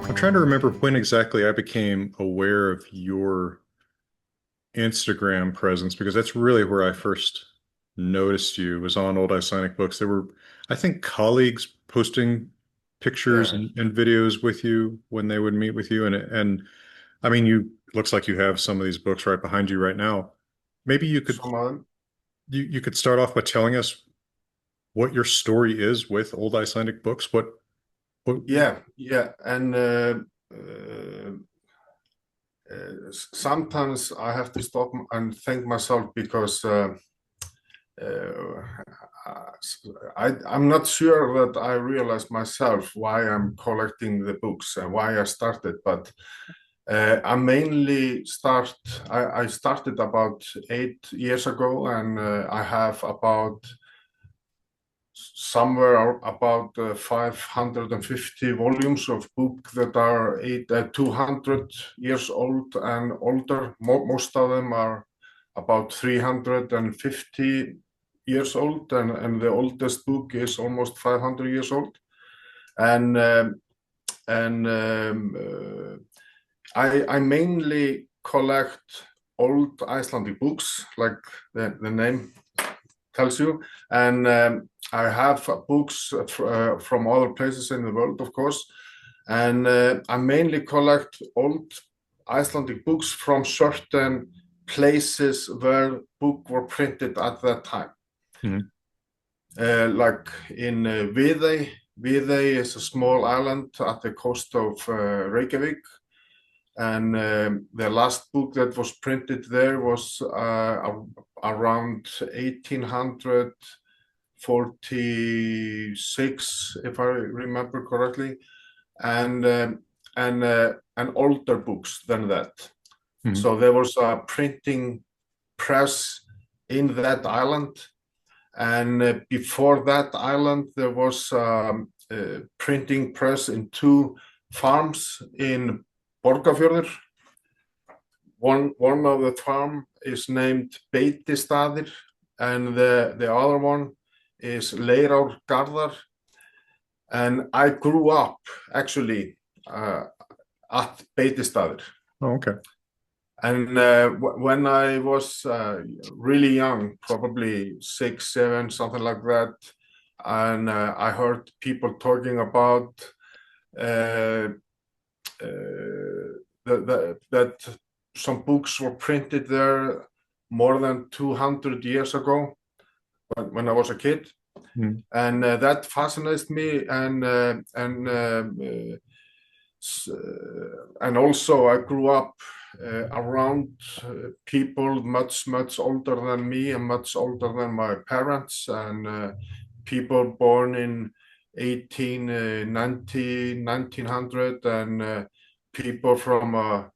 I'm trying to remember when exactly I became aware of your Instagram presence because that's really where I first noticed you was on Old Icelandic Books. There were, I think, colleagues posting pictures Yeah, and videos with you when they would meet with you. And I mean, you looks like you have some of these books right behind you right now. Maybe some of them. you could start off by telling us what your story is with Old Icelandic Books. What Yeah, and sometimes I have to stop and think myself because uh, I'm not sure that I realize myself why I'm collecting the books and why I started, but I mainly I started about 8 years ago, and I have about somewhere about 550 volumes of book that are 200 years old and older. Most of them are about 350 years old, and the oldest book is almost 500 years old. And and I mainly collect old Icelandic books, like the name tells you. And I have books from other places in the world, of course. And I mainly collect old Icelandic books from certain places where books were printed at that time. Mhm. Like in Viðey. Viðey is a small island at the coast of Reykjavik. And the last book that was printed there was around 1846, if I remember correctly, and older books than that. Mhm. So there was a printing press in that island, and before that island there was a printing press in two farms in Borgarfjörður. One of the farm is named Beitistaðir, and the other one is Leirárgarðar. And I grew up actually at Beitistaðir. Oh, okay. And when I was really young, probably 6, 7, something like that, and I heard people talking about uh, that some books were printed there more than 200 years ago when I was a kid, Mhm. and that fascinates me. And also I grew up around people much older than me and much older than my parents, and people born in 1890, 1900, and people from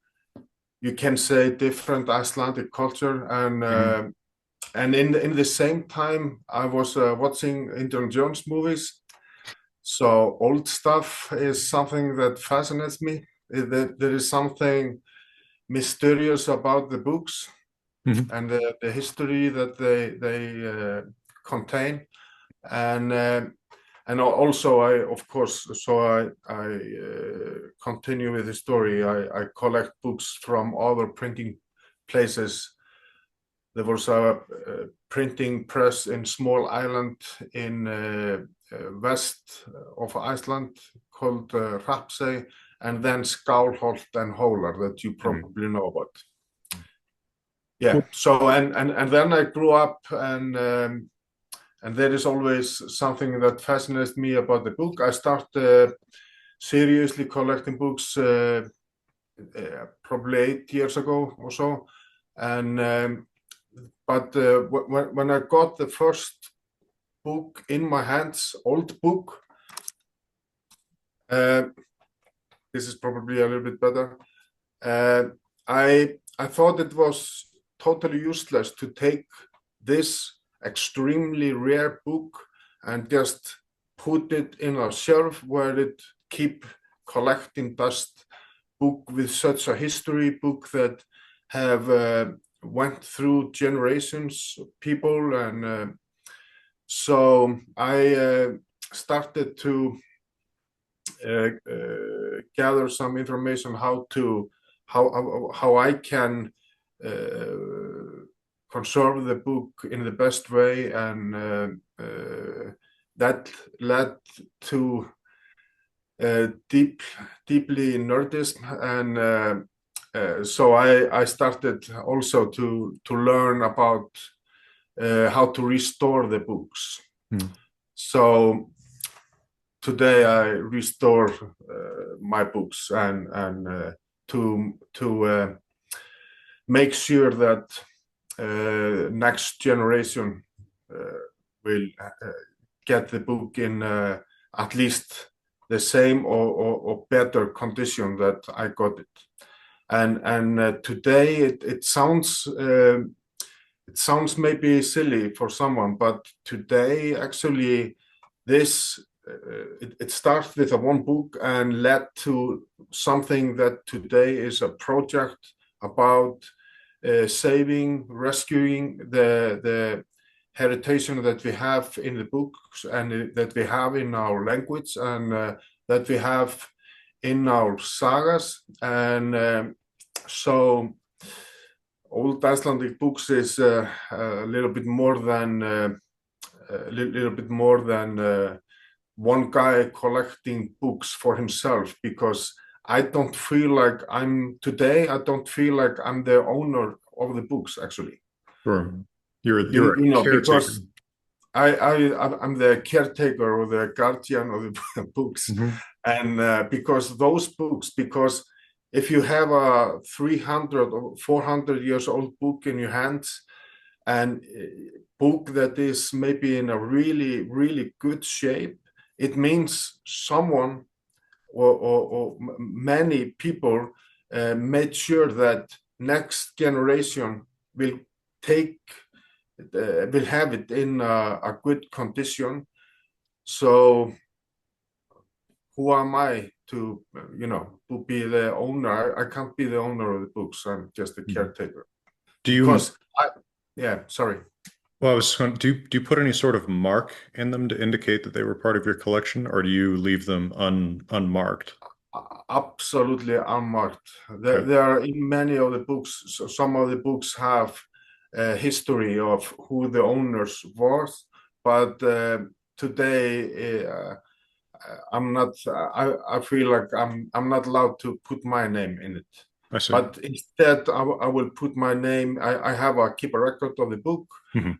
you can say different Icelandic culture. Mhm. And in the same time I was watching Indiana Jones movies. So old stuff is something that fascinates me. There is something mysterious about the books Mhm. and the history that they contain. And also I, of course, so I continue with the story. I collect books from other printing places. There was a printing press in small island in west of Iceland called Hrapsey, and then Skálholt and Hólar that you Mhm. probably know about. Yeah. Well, So and then I grew up, and there is always something that fascinates me about the book. I started seriously collecting books probably 8 years ago or so, and but when I got the first book in my hands, old book, uh, this is probably a little bit better. Uh, I thought it was totally useless to take this extremely rare book and just put it in a shelf where it keep collecting dust. Book with such a history, book that have went through generations of people, and so I started to gather some information how I can conserve the book in the best way, and that led to deeply nerdism, and so I started also to learn about how to restore the books. So today I restore my books and to make sure that next generation will get the book in at least the same or better condition that I got it. And today it sounds maybe silly for someone, but today actually this it starts with a one book and led to something that today is a project about saving, rescuing the heritage that we have in the books and that we have in our language and that we have in our sagas. And so old Icelandic books is a little bit more than one guy collecting books for himself, because I don't feel like I'm the owner of the books actually. Sure. You're a caretaker. Because I'm the caretaker or the guardian of the books. And because those books, because if you have a 300 or 400 years old book in your hands, and book that is maybe in a really, really good shape, it means someone or many people made sure that next generation will have it in a good condition. So who am I to be the owner? I can't be the owner of the books. I'm just a caretaker. Sorry. Well, I was going, do you put any sort of mark in them to indicate that they were part of your collection, or do you leave them unmarked? Absolutely unmarked. Okay. There are in many of the books, so some of the books have a history of who the owners was, but today I'm not. I feel like I'm not allowed to put my name in it. I see. But instead, I will put my name. I keep a record of the book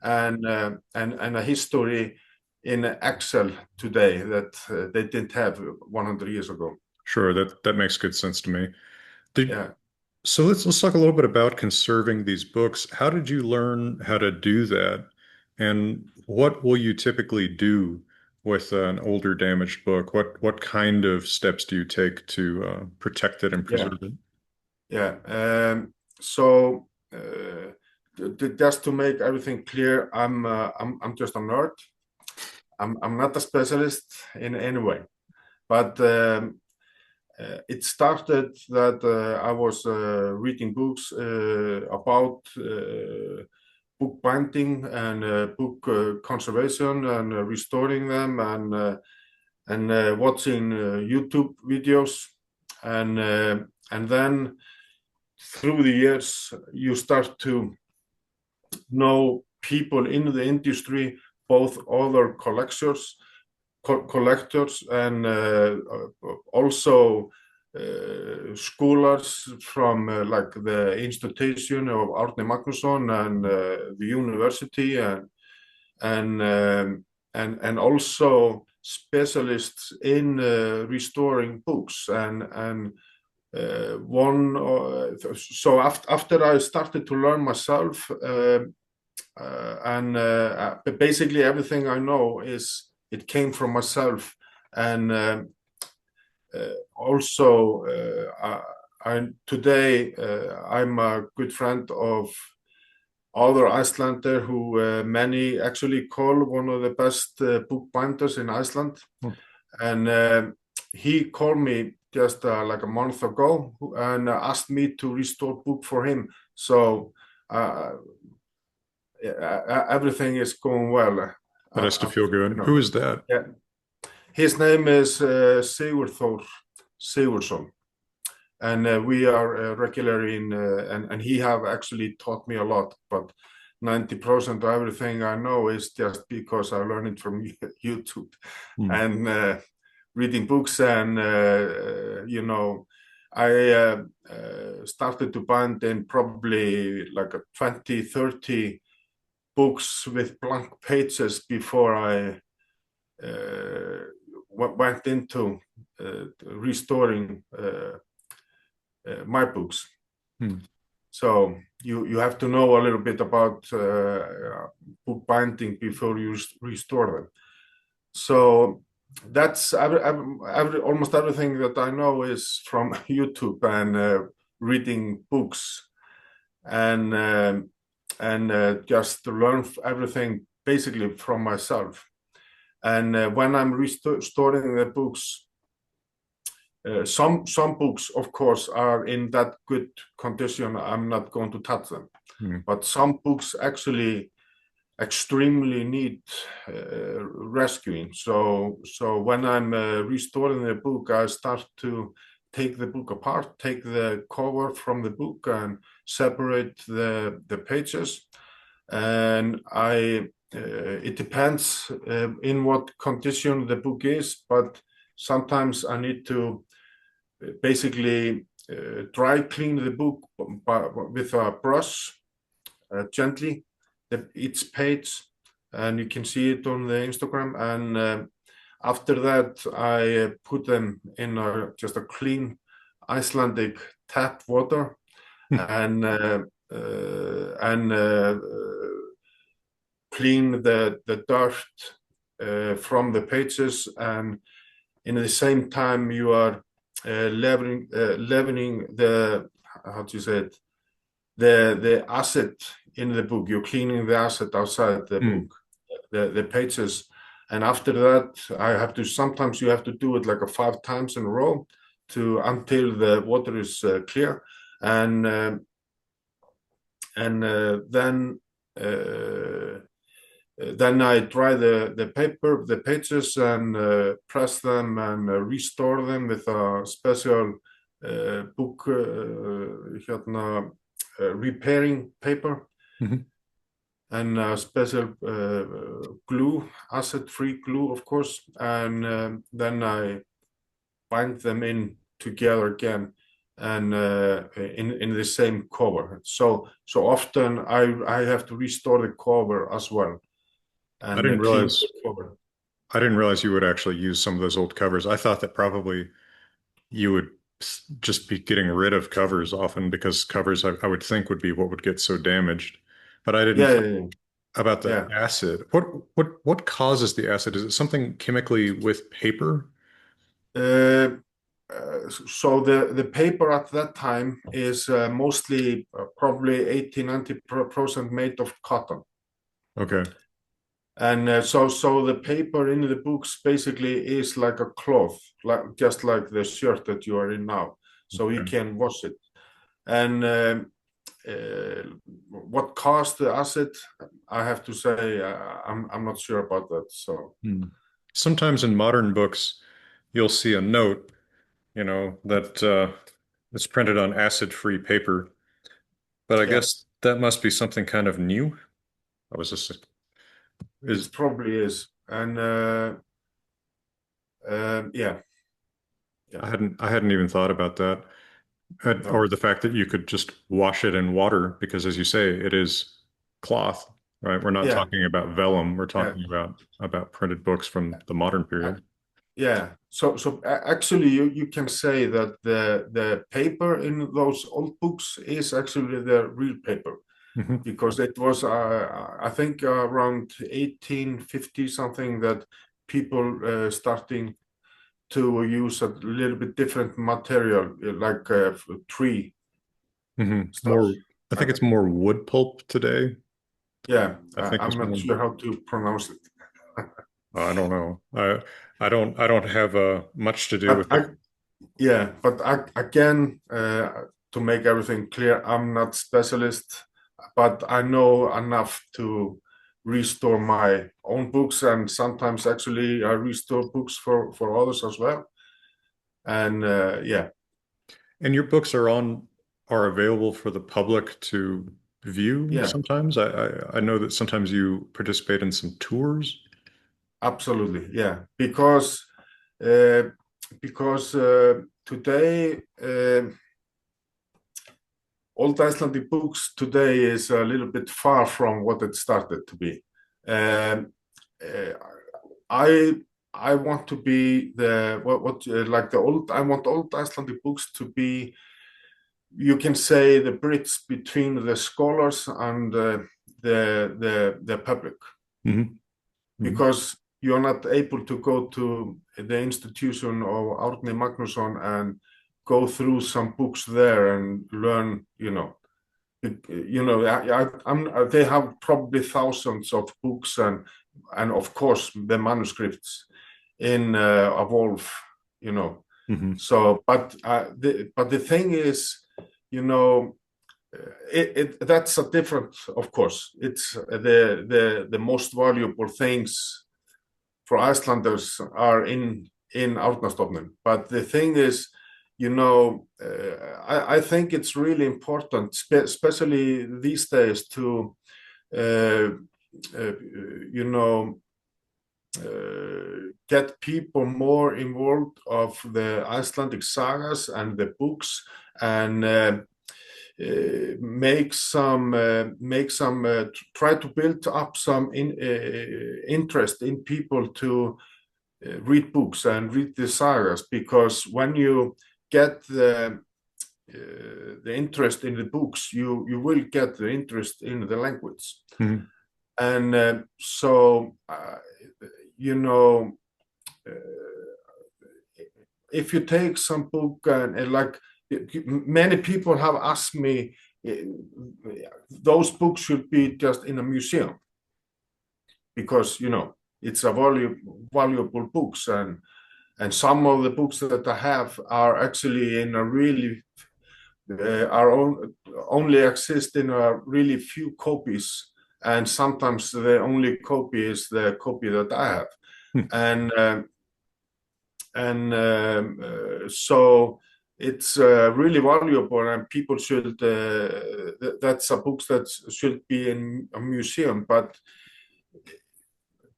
and a history in Excel today that they didn't have 100 years ago. Sure, that makes good sense to me. Yeah. So let's talk a little bit about conserving these books. How did you learn how to do that? And what will you typically do with an older damaged book? What kind of steps do you take to protect it and preserve it? Yeah. So just to make everything clear, I'm just a nerd. I'm not a specialist in any way, but it started that I was reading books about book binding and book conservation and restoring them, and watching YouTube videos, and then through the years you start to know people in the industry, both other collectors and also scholars from like the institution of Árni Magnússon and the university, and also specialists in restoring books, and so after I started to learn myself, and basically everything I know it came from myself, and also today I'm a good friend of other Icelander who many actually call one of the best bookbinders in Iceland. And he called me just like a month ago and asked me to restore book for him. So everything is going well. That has to feel good. Who is that? Yeah. His name is Eyþór Sigurðsson. And we are regularly in, and he have actually taught me a lot, but 90% of everything I know is just because I learned it from YouTube and reading books. And, I started to bind in probably like 20, 30 books with blank pages before I went into restoring my books. So you have to know a little bit about book binding before you restore them. So that's almost everything that I know is from YouTube and reading books and just to learn everything basically from myself. And when I'm restoring the books, some books, of course, are in that good condition. I'm not going to touch them. But some books actually extremely need rescuing. So when I'm restoring the book, I start to take the book apart, take the cover from the book and separate the pages. And it depends in what condition the book is, but sometimes I need to basically dry clean the book with a brush gently, each page, and you can see it on the Instagram. And after that, I put them in just a clean Icelandic tap water and clean the dirt from the pages. And in the same time, you are leavening the, how do you say it, the acid in the book. You're cleaning the acid outside the book, the pages. And after that, sometimes you have to do it like 5 times in a row until the water is clear. And then I dry the pages and press them and restore them with a special book repairing paper and a special glue, acid-free glue, of course. And then I bind them in together again and in the same cover. So often I have to restore the cover as well. I didn't realize you would actually use some of those old covers. I thought that probably you would just be getting rid of covers often, because covers I would think would be what would get so damaged. But I didn't think about the acid. What causes the acid? Is it something chemically with paper? So the paper at that time is mostly probably 80-90% made of cotton. Okay. And so the paper in the books basically is like a cloth, just like the shirt that you are in now. So you can wash it. And what caused the acid, I have to say, I'm not sure about that. So sometimes in modern books, you'll see a note, that it's printed on acid-free paper. But I guess that must be something kind of new. I was just It probably is. And yeah. I hadn't even thought about that. Or the fact that you could just wash it in water, because as you say, it is cloth, right? We're not talking about vellum. We're talking about printed books from the modern period. So actually you can say that the paper in those old books is actually the real paper. Because it was I think around 1850 something that people starting to use a little bit different material, like tree stuff. More, I think it's more wood pulp today. Yeah, I think I'm it's not more. sure how to pronounce it. I don't know. I don't have much to do But with it. yeah, but again, to make everything clear, I'm not specialist, but I know enough to restore my own books, and sometimes actually I restore books for others as well. And yeah, And your books are available for the public to view yeah, sometimes. I know that sometimes you participate in some tours. absolutely, yeah, uh, because today. Old Icelandic books today is a little bit far from what it started to be. Um, uh, I I want to be the what like the old. I want old Icelandic books to be, you can say, the bridge between the scholars and the public, Hmm. Hmm. because you're not able to go to the institution of Árni Magnússon and go through some books there and learn, they have probably thousands of books and of course the manuscripts in a Wolf, you know. Hmm. So, but the thing is, you know, that's a different. Of course, it's the most valuable things for Icelanders are in Árnastofnun. But the thing is, I think it's really important, especially these days, to uh, uh, you know get people more involved of the Icelandic sagas and the books, and try to build up some interest in people to read books and read the sagas, because when you get the interest in the books, you will get the interest in the language. Hmm. And so you know uh, if you take some book and like many people have asked me, those books should be just in a museum, because it's a valuable books, and some of the books that I have are actually in a really only exist in a really few copies, and sometimes the only copy is the copy that I have, and so it's really valuable, and people should. That's a book that should be in a museum, but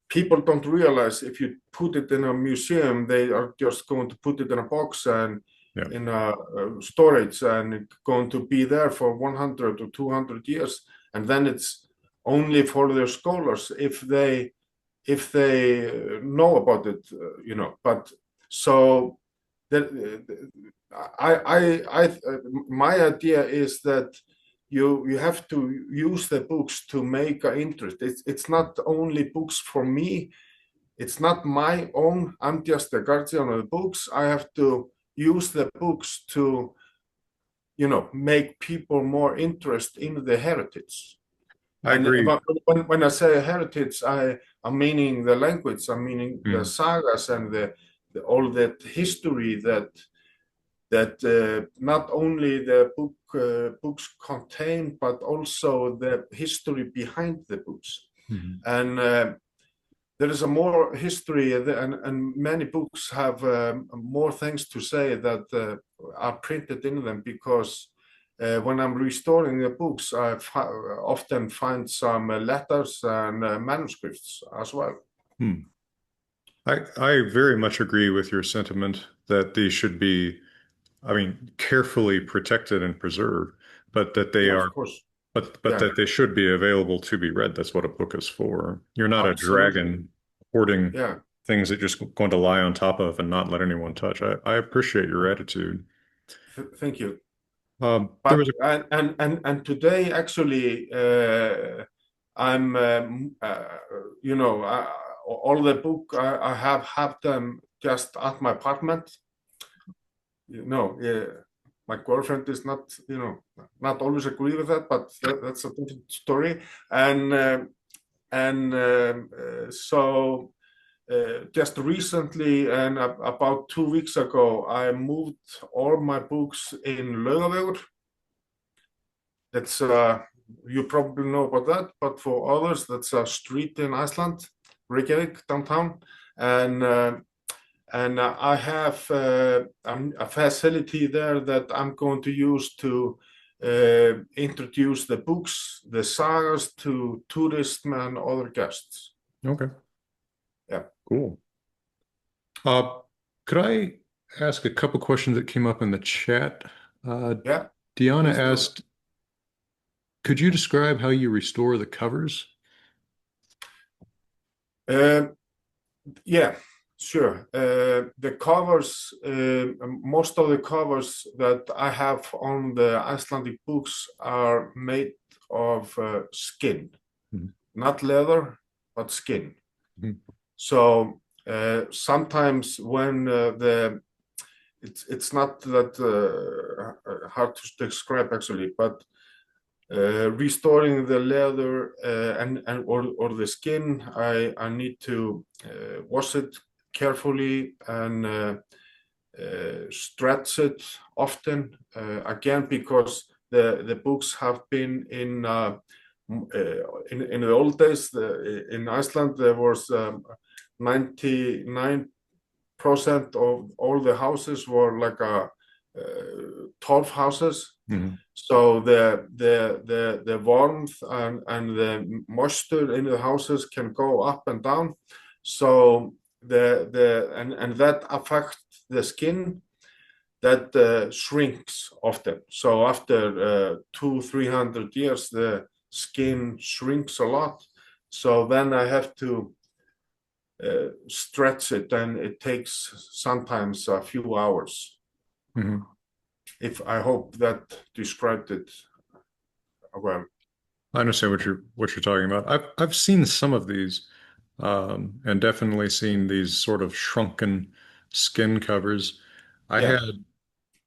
people don't realize if you put it in a museum, they are just going to put it in a box and Yeah, in a storage, and it's going to be there for 100 or 200 years, and then it's only for their scholars if they know about it, But so that my idea is that you have to use the books to make an interest. It's not only books for me. It's not my own. I'm just the guardian of the books. I have to use the books to, make people more interested in the heritage. I And agree. when I say heritage, I'm meaning the language. I'm meaning the Mm. sagas and all that history that not only the books contain, but also the history behind the books. Mhm. And there is a more history, and many books have more things to say that are printed in them, because when I'm restoring the books, often find some letters and manuscripts as well. Hmm. I very much agree with your sentiment that these should be, I mean, carefully protected and preserved, but that they Yeah, of are, course. but Yeah, that they should be available to be read. That's what a book is for. You're not a absolutely. dragon hoarding Yeah. things that you're just going to lie on top of and not let anyone touch. I appreciate your attitude. Thank you. There But was a, and today actually I'm all the book I have them just at my apartment. My girlfriend is not, not always agree with that, but that's a different story. So just recently, and about 2 weeks ago, I moved all my books in Laugavegur. That's you probably know about that, but for others, that's a street in Iceland, Reykjavik, downtown, and I have a facility there that I'm going to use to introduce the books, the sagas to tourists and other guests. Okay. Yeah. Cool. Could I ask a couple questions that came up in the chat? Yeah. Deanna Please do. asked, could you describe how you restore the covers? Yeah, sure. The covers, most of the covers that I have on the Icelandic books are made of skin, not leather, but skin. So sometimes when it's not that hard to describe actually, but restoring the leather or the skin, I need to wash it carefully and stretch it often. Again, because the books have been in the old days. In Iceland, there was 99% of all the houses were like a torf houses. So the warmth and the moisture in the houses can go up and down. So and that affects the skin, that shrinks often. So after 200-300 years, the skin shrinks a lot. So then I have to stretch it, and it takes sometimes a few hours. If I hope that described it well. I understand what you're talking about. I've seen some of these, and definitely seen these sort of shrunken skin covers. I Yeah. had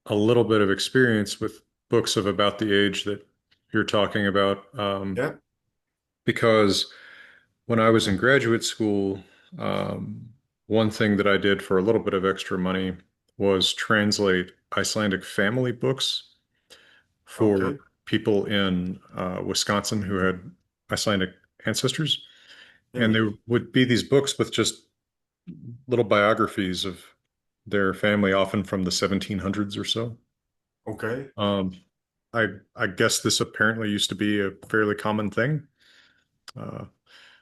a little bit of experience with books of about the age that you're talking about, Yeah. because when I was in graduate school, one thing that I did for a little bit of extra money was translate Icelandic family books for people in Wisconsin who had Icelandic ancestors. And there would be these books with just little biographies of their family, often from the 1700s or so. Okay. I guess this apparently used to be a fairly common thing.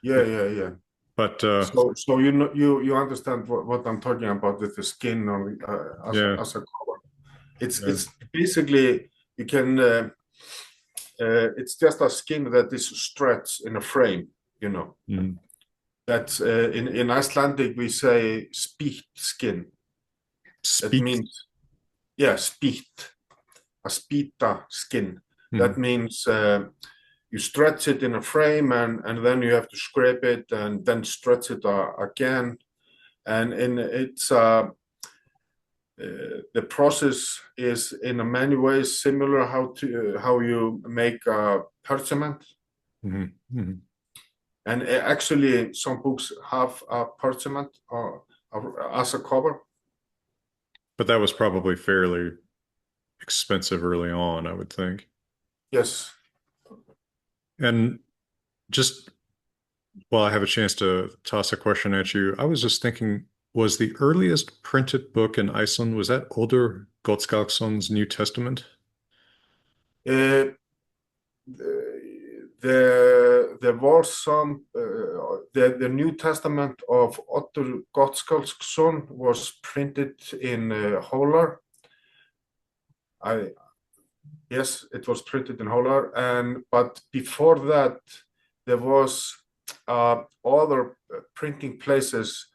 Yeah. But So you understand what I'm talking about with the skin or as a cover. It's basically you can it's just a skin that is stretched in a frame, That's in Icelandic we say spýtt skin. That means spýtt, a spýta skin. That means you stretch it in a frame and then you have to scrape it and then stretch it again. And it's the process is in many ways similar how you make a parchment. And actually some books have a parchment as a cover. But that was probably fairly expensive early on, I would think. Yes. And just while I have a chance to toss a question at you, I was just thinking, was the earliest printed book in Iceland, was that Older Gottskálksson's New Testament? There was some the New Testament of Oddur Gottskálksson was printed in Hólar. Yes, it was printed in Hólar, but before that there was other printing places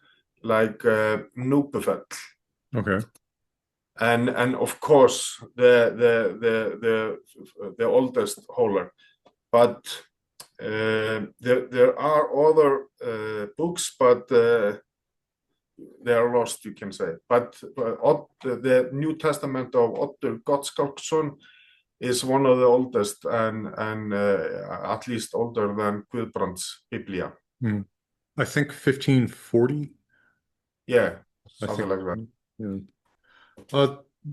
like Núpufell. Okay. And of course the oldest Hólar, but there are other books, but they are lost, you can say. But the New Testament of Oddur Gottskálksson is one of the oldest and at least older than Guðbrand's Biblia. I think 1540. Yeah, I something think. like that. Yeah.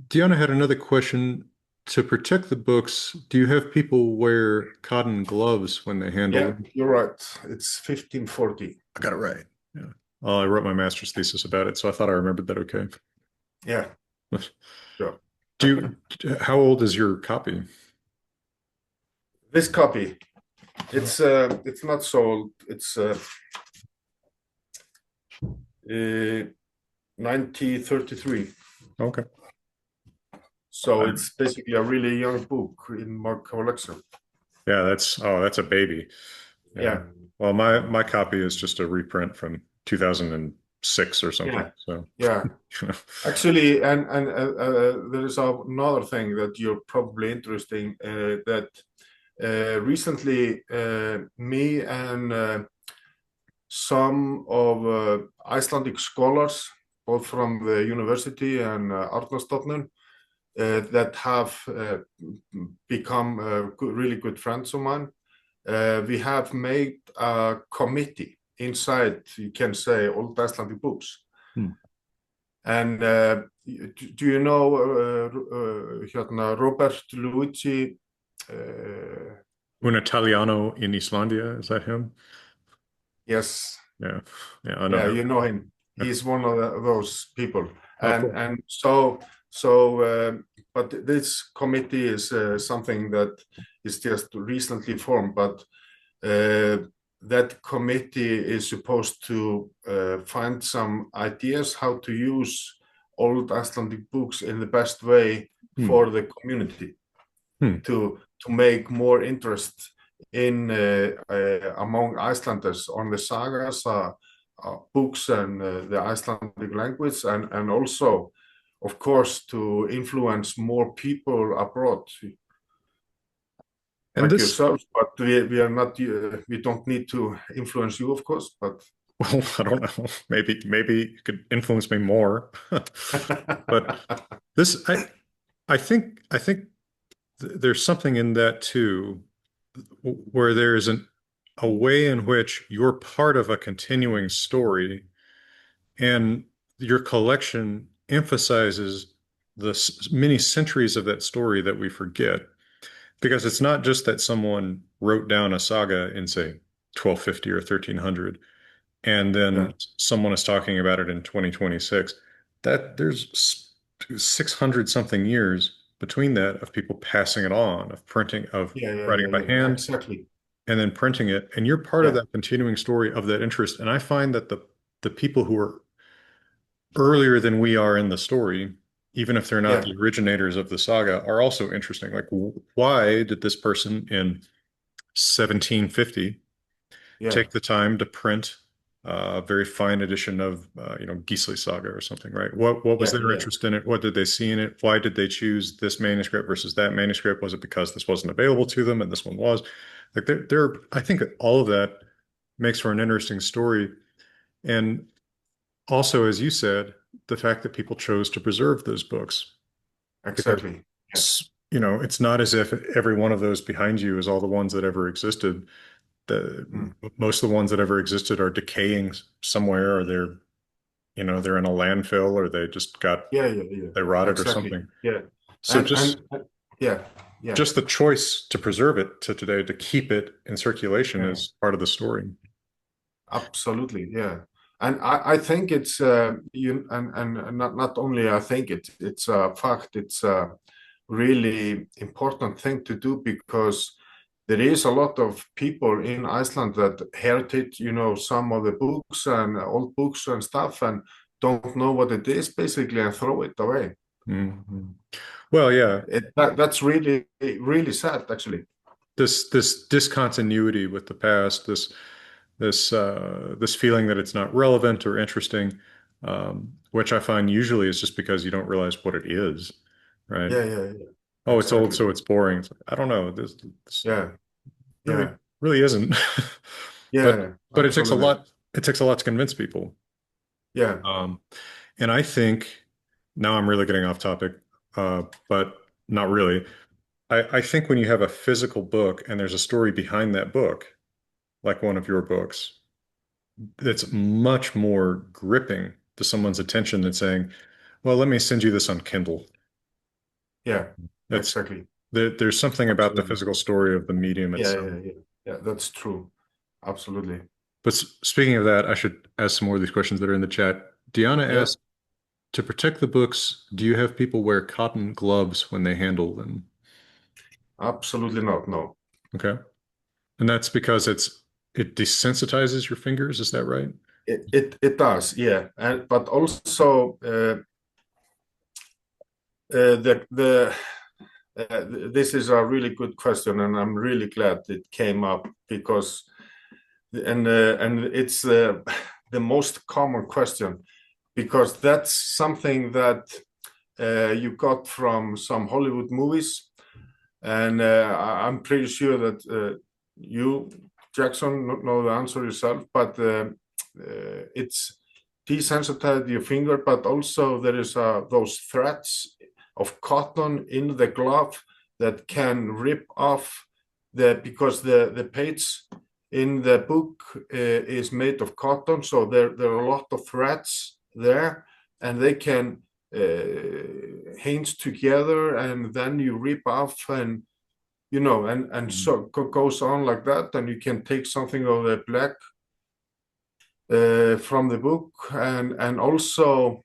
Deanna had another question. To protect the books, do you have people wear cotton gloves when they handle Yeah, them? you're right. It's 1540. I got it right. Yeah. I wrote my master's thesis about it, so I thought I remembered that okay. Yeah, sure. How old is your copy? This copy, it's not so old. It's 1933. Okay. So it's basically a really young book in my collection. Yeah, that's a baby. Yeah. Well, my copy is just a reprint from 2006 or something. Yeah. So Yeah. Actually, and there is another thing that you're probably interesting that recently me and some of Icelandic scholars, both from the university and Árnastofnun, that have become really good friends of mine. We have made a committee inside, you can say, Old Icelandic Books. And do you know Robert Luigi? Un Italiano in Islandia, is that him? Yes. Yeah, I know Yeah, him. you know him. He's one of those people. Oh, cool. And but this committee is something that is just recently formed, but that committee is supposed to find some ideas how to use old Icelandic books in the best way for the community to make more interest in among Icelanders on the sagas, books and the Icelandic language, and also, of course, to influence more people abroad, And like this, yourselves. But we are not. We don't need to influence you, of course. But well, I don't know. Maybe you could influence me more. But this, I think there's something in that too, where there's a way in which you're part of a continuing story, and your collection emphasizes the many centuries of that story that we forget. Because it's not just that someone wrote down a saga in, say, 1250 or 1300, and then someone is talking about it in 2026. That there's 600 something years between that of people passing it on, of printing, of writing it by hand, exactly. and then printing it. And you're part of that continuing story of that interest. And I find that the people who are earlier than we are in the story, even if they're not the originators of the saga, are also interesting. Like, why did this person in 1750 take the time to print a very fine edition of, Gisli Saga or something, right? What was their interest in it? What did they see in it? Why did they choose this manuscript versus that manuscript? Was it because this wasn't available to them and this one was? Like, I think all of that makes for an interesting story. And also, as you said, the fact that people chose to preserve those books. Exactly. Because, it's not as if every one of those behind you is all the ones that ever existed. Most of the ones that ever existed are decaying somewhere, or they're in a landfill, or they just they rotted or something. Yeah. So yeah. Just the choice to preserve it to today, to keep it in circulation is part of the story. Absolutely, yeah. And I think it's and not only I think it's a fact, it's a really important thing to do, because there is a lot of people in Iceland that heritage, some of the books and old books and stuff, and don't know what it is basically, and throw it away. Well, yeah, that's really, really sad, actually. This discontinuity with the past, this feeling that it's not relevant or interesting, which I find usually is just because you don't realize what it is, right? Yeah. Oh, it's old, so it's boring. It's like, I don't know. This really isn't. Yeah, But it takes a absolutely. lot. It takes a lot to convince people. Yeah, Um, and I think now I'm really getting off topic, but not really. I think when you have a physical book and there's a story behind that book, like one of your books, it's much more gripping to someone's attention than saying, "Well, let me send you this on Kindle." yeah, That's exactly. there's something about the Absolutely. physical story of the medium Yeah, itself. yeah, yeah. Yeah, that's true. Absolutely. But speaking of that, I should ask some more of these questions that are in the chat. Diana Yeah, asked, to protect the books, do you have people wear cotton gloves when they handle them? absolutely not. No. Okay. And that's because it desensitizes your fingers, is that right? It does, yeah. And but also the this is a really good question, and I'm really glad it came up because and it's the most common question because that's something that you got from some Hollywood movies, and I'm pretty sure that you, Jackson, know the answer yourself, but it's desensitize your finger, but also there is those threads of cotton in the glove that can rip off because the page in the book is made of cotton, so there are a lot of threads there, and they can hinge together, and then you rip off, and Mhm. so goes on like that, and you can take something of the black from the book, and also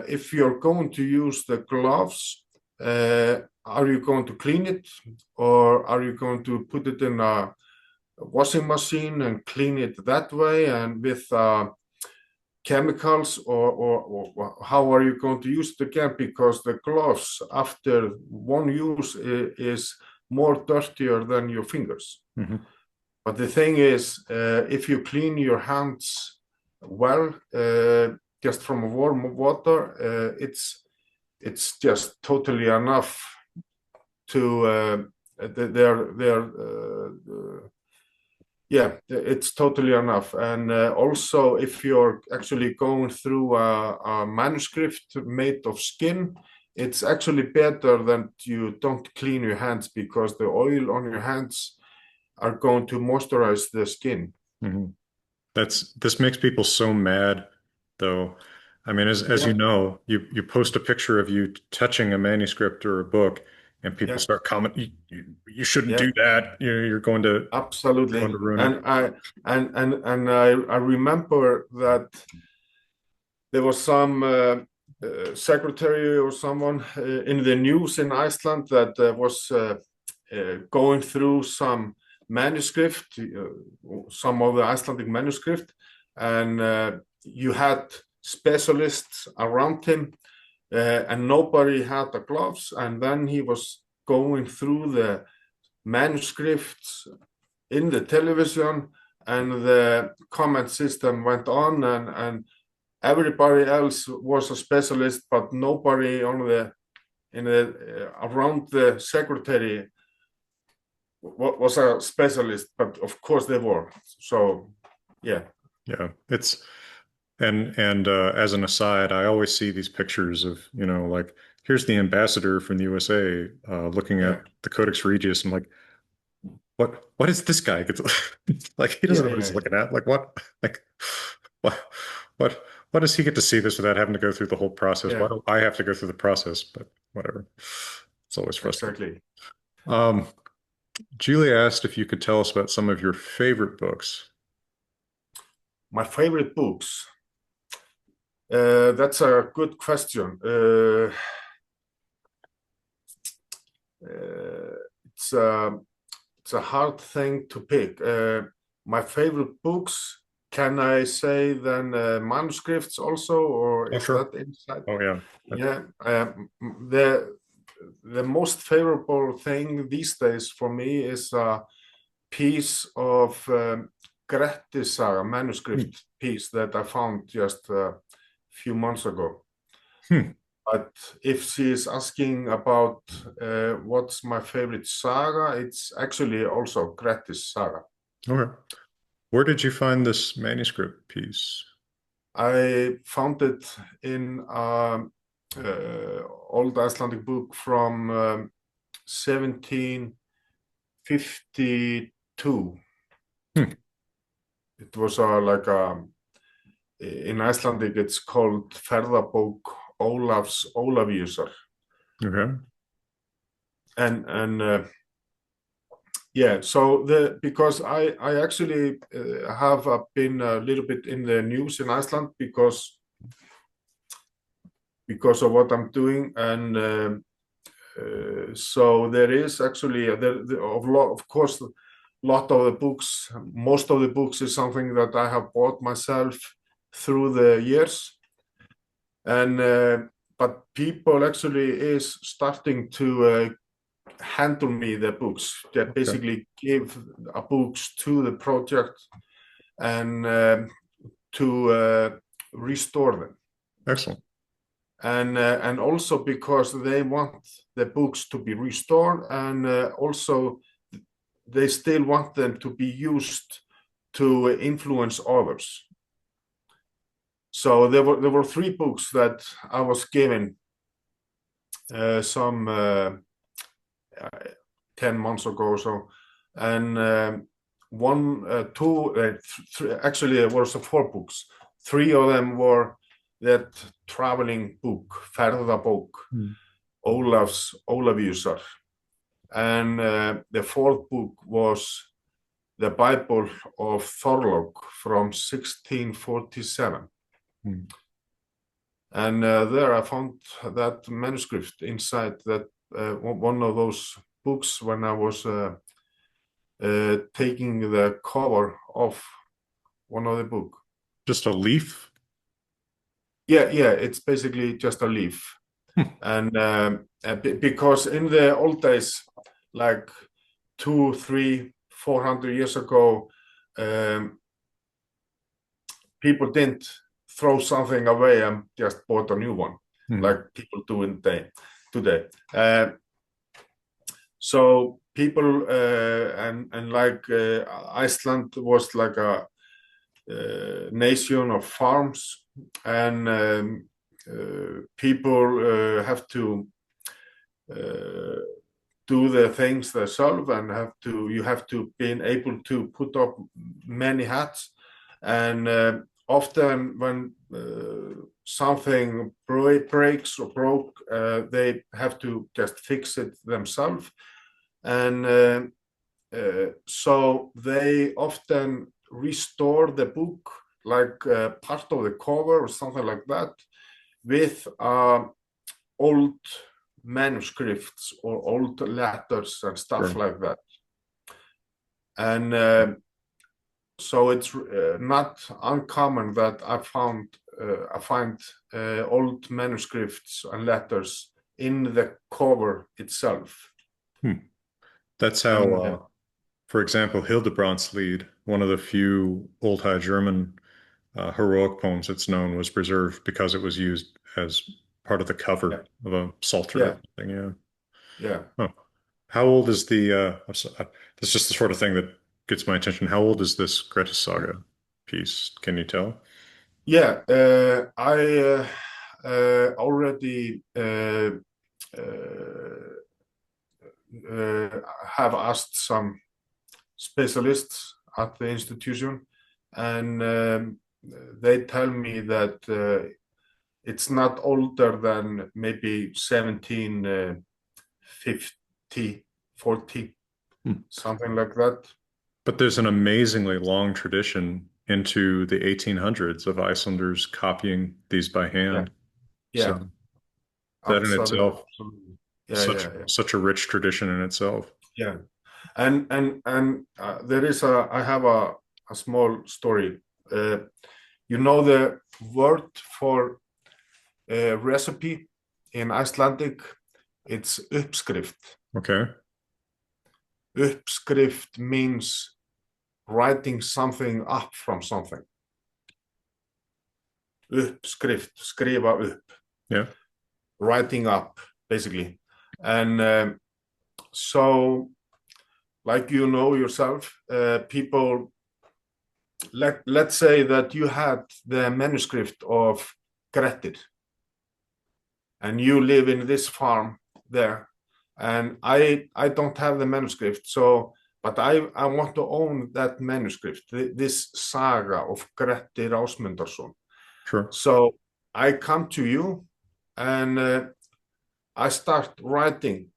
if you're going to use the gloves, are you going to clean it, or are you going to put it in a washing machine and clean it that way and with chemicals, or how are you going to use it again, because the gloves after one use is more dirtier than your fingers. Mhm. But the thing is, if you clean your hands well, just from warm water, it's just totally enough to they're yeah, it's totally enough. And also, if you're actually going through a manuscript made of skin, it's actually better that you don't clean your hands because the oil on your hands are going to moisturize the skin. Mhm. This makes people so mad, though. I mean, as you Yeah, know, you post a picture of you touching a manuscript or a book, and people yeah, start commenting, you shouldn't yeah, do that. You're going absolutely. to ruin it. And I remember that there was some secretary or someone in the news in Iceland that was going through some manuscript, some of the Icelandic manuscript, and you had specialists around him, and nobody had the gloves. And then he was going through the manuscripts in the television, and the comment system went on, and everybody else was a specialist, but nobody on the in the around the secretary was a specialist. But of course they were. So yeah, Yeah, it's and as an aside, I always see these pictures of, like here's the ambassador from the USA looking yeah, at the Codex Regius. I'm like, what is this guy? Like he doesn't yeah, know what yeah, he's yeah, looking at. Like what? Like what? What? What does he get to see this without having to go through the whole process? Why yeah, do I have to go through the process? But whatever. It's always frustrating. exactly. Um, Julie asked if you could tell us about some of your favorite books. My favorite books. That's a good question. Uh, it's a it's a hard thing to pick. My favorite books. Can I say then manuscripts also, or Oh, is sure. that inside? Oh, yeah. Yeah, the most favorable thing these days for me is a piece of Grettis saga Hmm. manuscript piece that I found just a few months ago. Hmm. But if she is asking about what's my favorite saga, it's actually also Grettis saga. Okay. Where did you find this manuscript piece? I found it in old Icelandic book from 1752. Hmm. It was like in Icelandic it's called Ferðabók Ólafs Ólafíusar. Okay. And yeah, so because I actually have been a little bit in the news in Iceland because of what I'm doing, and so there is actually of course a lot of the books, most of the books is something that I have bought myself through the years, and but people actually is starting to handle me the books that basically give books to the project and to restore them. Excellent. And also because they want the books to be restored, and also they still want them to be used to influence others. So there were 3 books that I was given some 10 months ago or so, and actually there were 4 books. 3 of them were that traveling book, Ferðabók Ólafs Ólafíusar, and the 4th book was the Bible of Thorlok from 1647. And there I found that manuscript inside that one of those books when I was taking the cover of one of the book. Just a leaf? Yeah, it's basically just a leaf. And because in the old days, like 200, 300, 400 years ago, people didn't throw something away and just bought a new one, like people do today. So people and like Iceland was like a nation of farms, and people have to do the things themselves, and you have to be able to put up many hats, and often when something breaks or broke, they have to just fix it themselves, and so they often restore the book, like part of the cover or something like that, with old manuscripts or old letters and stuff like that. And so it's not uncommon that I find old manuscripts and letters in the cover itself. That's how, for example, Hildebrandslied, one of the few Old High German heroic poems it's known, was preserved because it was used as part of the cover of a psalter or something. Yeah. Oh. How old is that's just the sort of thing that gets my attention. How old is this Grettis saga piece? Can you tell? Yeah, I already have asked some specialists at the institution, and they tell me that it's not older than maybe 1750, 40, something like that. But there's an amazingly long tradition into the 1800s of Icelanders copying these by hand. Yeah. So that in itself, Absolutely. such a rich tradition in itself. Yeah. And there is I have a small story. You know the word for recipe in Icelandic, it's uppskrift. Okay. Uppskrift means writing something up from something. Uppskrift, skrifa upp. Yeah. Writing up, basically. And so, like you know yourself, people let's say that you had the manuscript of Grettir, and you live in this farm there, and I don't have the manuscript, so but I want to own that manuscript, this saga of Grettir Ásmundarson. Sure. So I come to you, and I start writing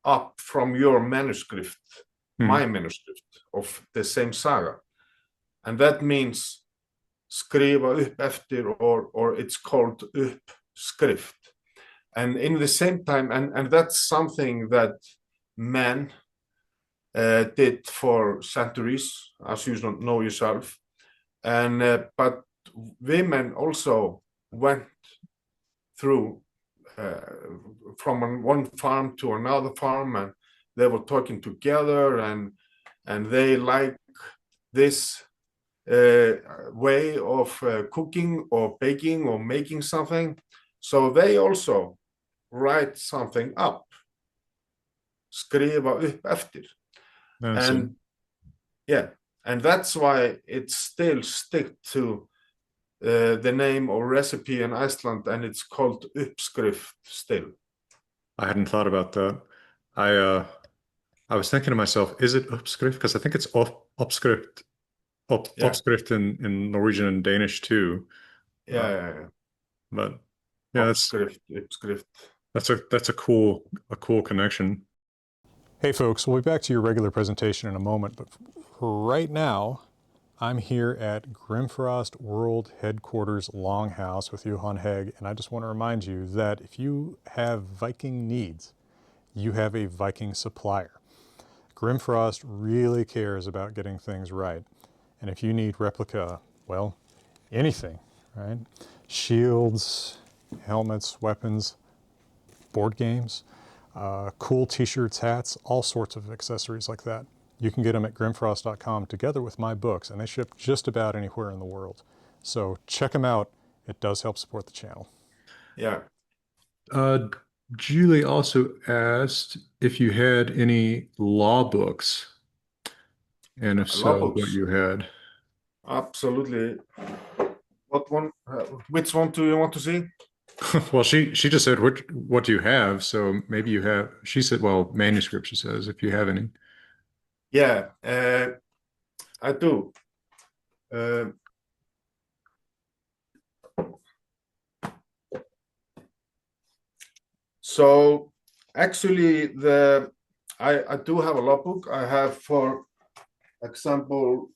up from your manuscript, my manuscript of the same saga, and that means skrifa upp eftir, or it's called uppskrift. And in the same time, and that's something that men did for centuries, as you know yourself, and but women also went through from one farm to another farm, and they were talking together, and they like this way of cooking or baking or making something, so they also write something up, skrifa upp eftir. And yeah, and that's why it still stick to the name or recipe in Iceland, and it's called uppskrift still. I hadn't thought about that. I was thinking to myself, is it uppskrift? Because I think it's uppskrift, uppskrift in Norwegian and Danish too. Yeah. But yeah, uppskrift. That's a cool connection. Hey folks, we'll be back to your regular presentation in a moment, but right now I'm here at Grimfrost World Headquarters Longhouse with Johan Hegg, and I just want to remind you that if you have Viking needs, you have a Viking supplier. Grimfrost really cares about getting things right, and if you need replica, well, anything, right? Shields, helmets, weapons, board games, cool t-shirts, hats, all sorts of accessories like that. You can get them at grimfrost.com together with my books, and they ship just about anywhere in the world. So check them out. It does help support the channel. Yeah. Julie also asked if you had any law books, and if so, what you had. Absolutely. What one? Which one do you want to see? Well, she just said, what do you have? So maybe you have, she said, well, manuscripts, she says, if you have any. Yeah, I do. So actually I do have a law book. I have, for example,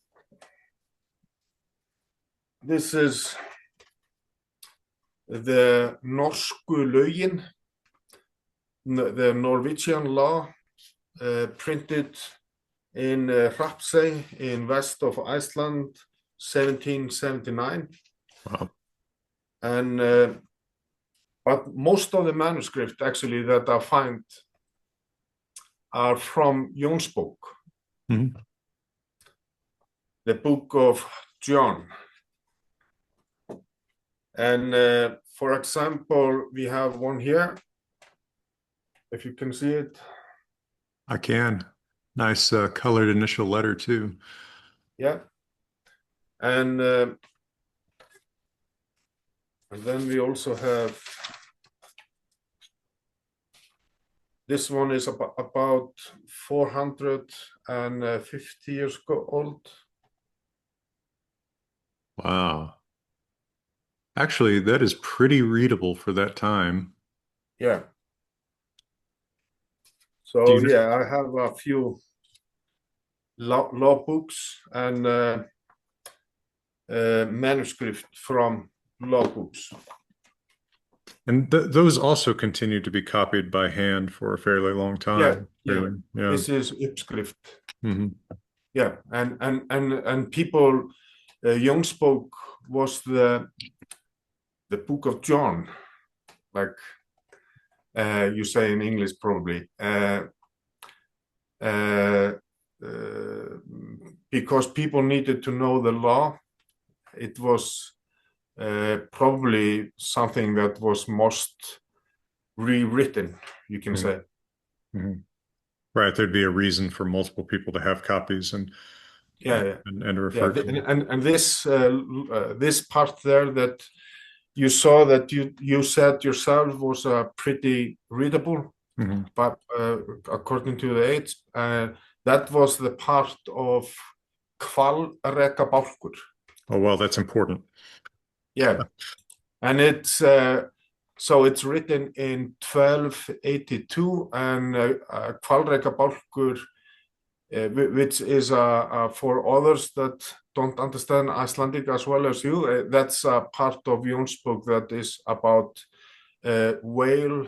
this is the Norsku lögin, the Norwegian law, printed in Hrapsey in west of Iceland, 1779. Wow. And but most of the manuscripts actually that I find are from Jón's book, the book of John. And for example, we have one here, if you can see it. I can. Nice colored initial letter too. Yeah. And then we also have, this one is about 450 years old. Wow. Actually, that is pretty readable for that time. Yeah. So yeah, I have a few law books and manuscript from law books. And those also continue to be copied by hand for a fairly long time. Yeah. This is uppskrift. Yeah, and people, Jón's book was the book of John, like you say in English probably, because people needed to know the law. It was probably something that was most rewritten, you can say. Right, there'd be a reason for multiple people to have copies, and Yeah, yeah, and yeah. refer to it. And this part there that you saw that you said yourself was pretty readable, Mhm. but according to the age, that was the part of hvalrekabálkur. Oh, well, that's important. Yeah, and it's so it's written in 1282, and hvalrekabálkur, which is for others that don't understand Icelandic as well as you, that's a part of Jón's book that is about whale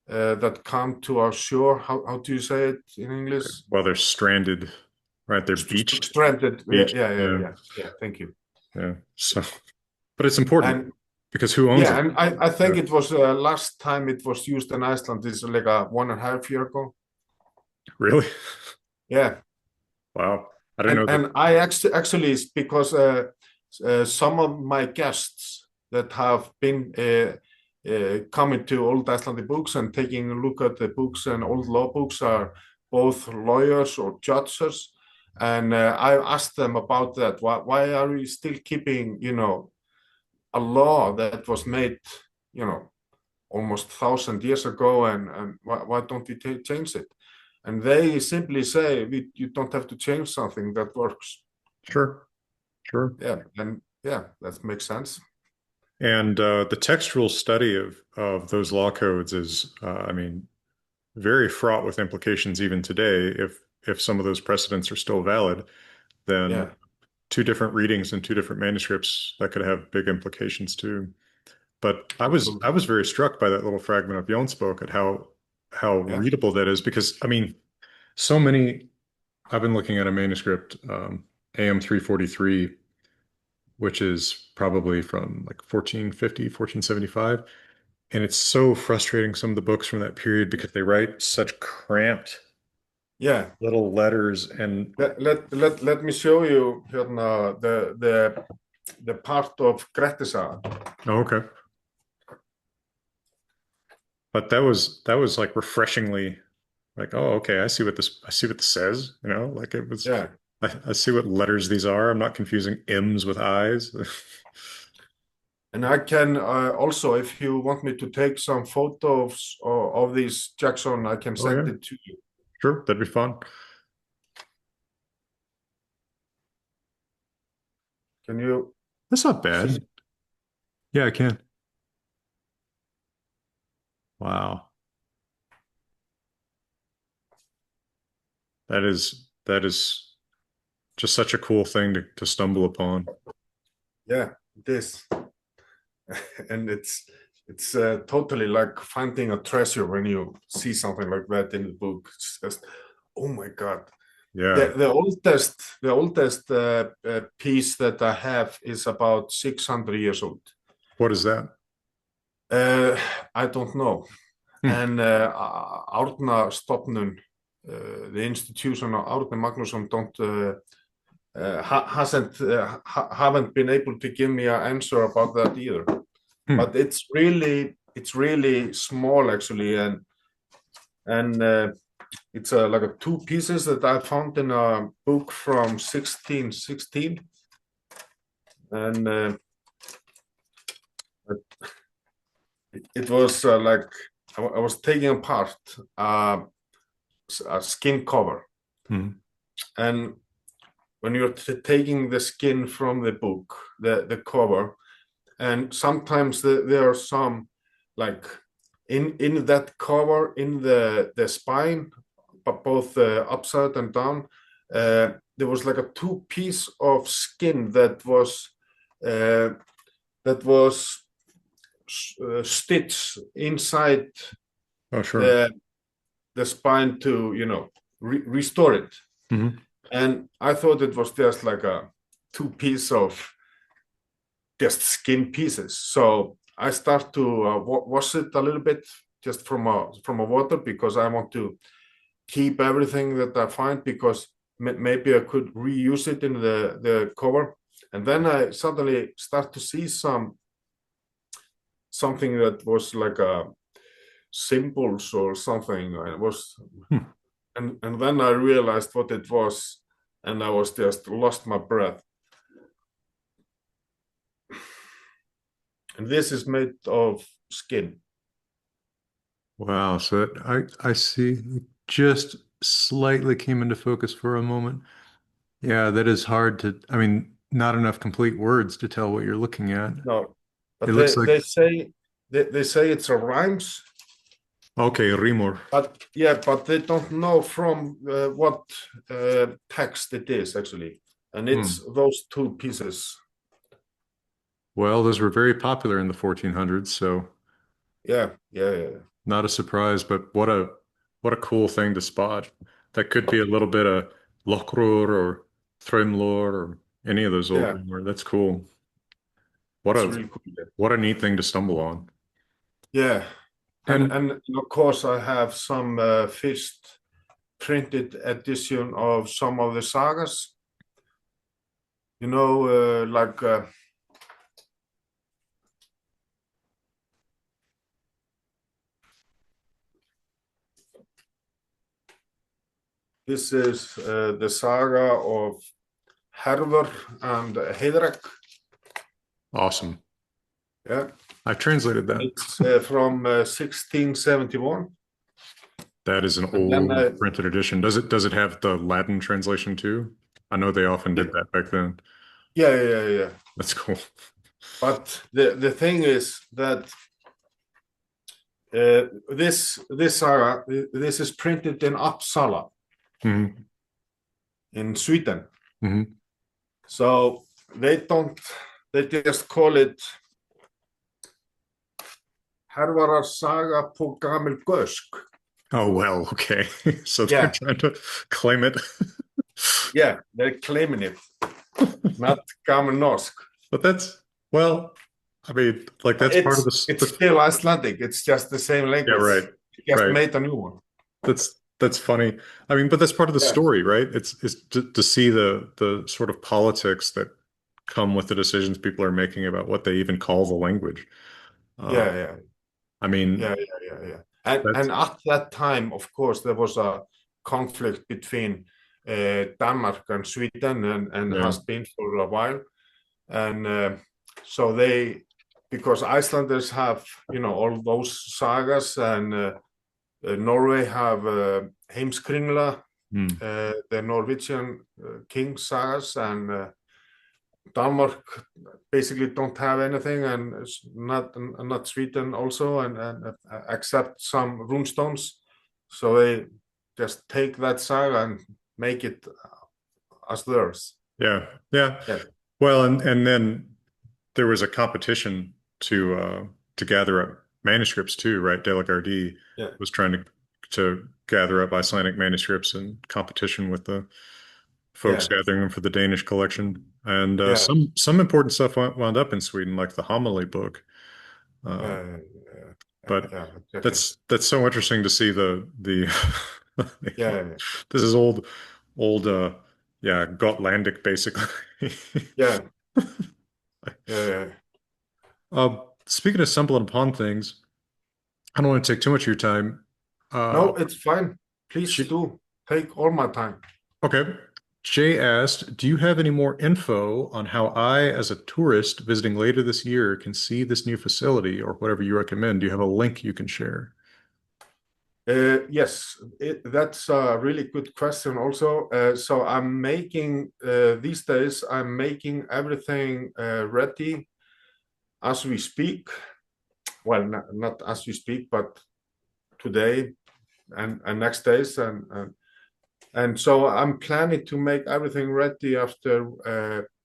that come to our shore. How do you say it in English? Well, they're stranded, right? They're beached, Stranded. Yeah, beached. yeah, yeah, Yeah, yeah. Yeah. Thank you. yeah. So, but it's important And because who owns yeah, it? and I Yeah. think it was last time it was used in Iceland is like a 1.5 year ago. Really? Yeah, Wow. I didn't know that. and I actually because some of my guests that have been coming to old Icelandic books and taking a look at the books and old law books are both lawyers or judges, and I asked them about that. Why are we still keeping, a law that was made, almost 1,000 years ago, and why don't we change it? And they simply say, you don't have to change something that works. Sure, sure. Yeah, and yeah, that makes sense. And the textual study of those law codes is, I mean, very fraught with implications even today. If some of those precedents are still valid, then Yeah, two different readings and two different manuscripts that could have big implications too. But I absolutely. was very struck by that little fragment of Jon spoke at how Yeah, readable that is because I mean, so many. I've been looking at a manuscript, AM 343, which is probably from like 1450, 1475. And it's so frustrating, some of the books from that period, because they write such cramped yeah. little letters. And Let me show you here now the part of Grettisaga. oh, okay. But that was like refreshingly like, oh, okay, I see what this says, like it was Yeah, I see what letters these are. I'm not confusing M's with I's. and I can also, if you want me to take some photos of this Jackson, I can Oh send yeah, it to you. sure, that'd be fun. Can you That's not see? bad. Yeah, I can. Wow. That is just such a cool thing to stumble upon. Yeah, this, and it's totally like finding a treasure when you see something like that in the book. It's just, oh my God. Yeah. The oldest piece that I have is about 600 years old. What is that? Uh, I don't know. Hmm. And Árnastofnun, the institution of Árni Magnússon, don't haven't been able to give me an answer about that either. Hmm. But it's really small actually, and it's like two pieces that I found in a book from 1616, and it was like I was taking apart a skin cover, Hmm. and when you're taking the skin from the book, the cover, and sometimes there are some like in that cover in the spine, but both upside and down, there was like a two piece of skin that was uh, stitched inside Oh, sure. the the spine to restore it. Hmm. And I thought it was just like a two piece of just skin pieces. So I start to wash it a little bit just from a water, because I want to keep everything that I find, because maybe I could reuse it in the cover. And then I suddenly start to see something that was like a symbols or something. It was, Hmm. and then I realized what it was. and I was just lost my breath. And this is made of skin. Wow. So I see. It just slightly came into focus for a moment. Yeah, that is hard to, I mean, not enough complete words to tell what you're looking at. No, It but looks like, they say it's a rhymes, okay, rimur. but yeah, but they don't know from what text it is actually, and it's Hmm. those two pieces. Well, those were very popular in the 1400s, so Yeah, yeah, yeah, not a surprise, but what a cool thing to spot. That could be a little bit of Lokrur or Thrimlor or any of those old yeah. Rimur. That's cool. What It's a really cool. what a neat thing to stumble on. Yeah, And and of course I have some first printed edition of some of the sagas. You know, like this is the saga of Hervor and Heiðrek. awesome. Yeah, I've translated that. it's from 1671. That is an And then, old printed edition. Does it have the Latin translation too? I know they often yeah, did that back then. yeah, yeah, yeah. That's cool. But the thing is that this saga, this is printed in Uppsala Hmm. in Sweden. Hmm. So they just call it Hervarar saga på gamel gösk. Oh well, okay. So they're Yeah, trying to claim it. yeah, they're claiming it, not gamel norsk. But that's, well, I mean, like that's part of this. It's still Icelandic. It's just the same Yeah, language. right. Just Right. made a new one. That's funny. I mean, but that's part of the Yeah, story, right? It's to see the sort of politics that come with the decisions people are making about what they even call the language. Uh, yeah, yeah, I mean, yeah, yeah, yeah, yeah. that's And at that time, of course, there was a conflict between Denmark and Sweden, and yeah, has been for a while. And so because Icelanders have, all those sagas, and Norway have Heimskringla, hmm, the Norwegian king sagas, and Denmark basically don't have anything, and it's not Sweden also, and except some runestones. So they just take that saga and make it as theirs. yeah, yeah. Yeah, Well, and then there was a competition to gather up manuscripts too, right? Delagardy yeah, was trying to gather up Icelandic manuscripts in competition with the folks yeah, gathering them for the Danish collection. And yeah, some important stuff wound up in Sweden, like the homily book. Uh, yeah, but yeah, exactly. that's so interesting to see the Yeah, this is old yeah, Gotlandic basically. yeah, yeah, yeah. Speaking of stumbling upon things, I don't want to take too much of your time. Uh, No, it's fine. Please J- do take all my time. okay. Jay asked, do you have any more info on how I, as a tourist visiting later this year, can see this new facility or whatever you recommend? Do you have a link you can share? Yes, that's a really good question also. So I'm making these days, I'm making everything ready as we speak. Well, not as we speak, but today and next days. And so I'm planning to make everything ready after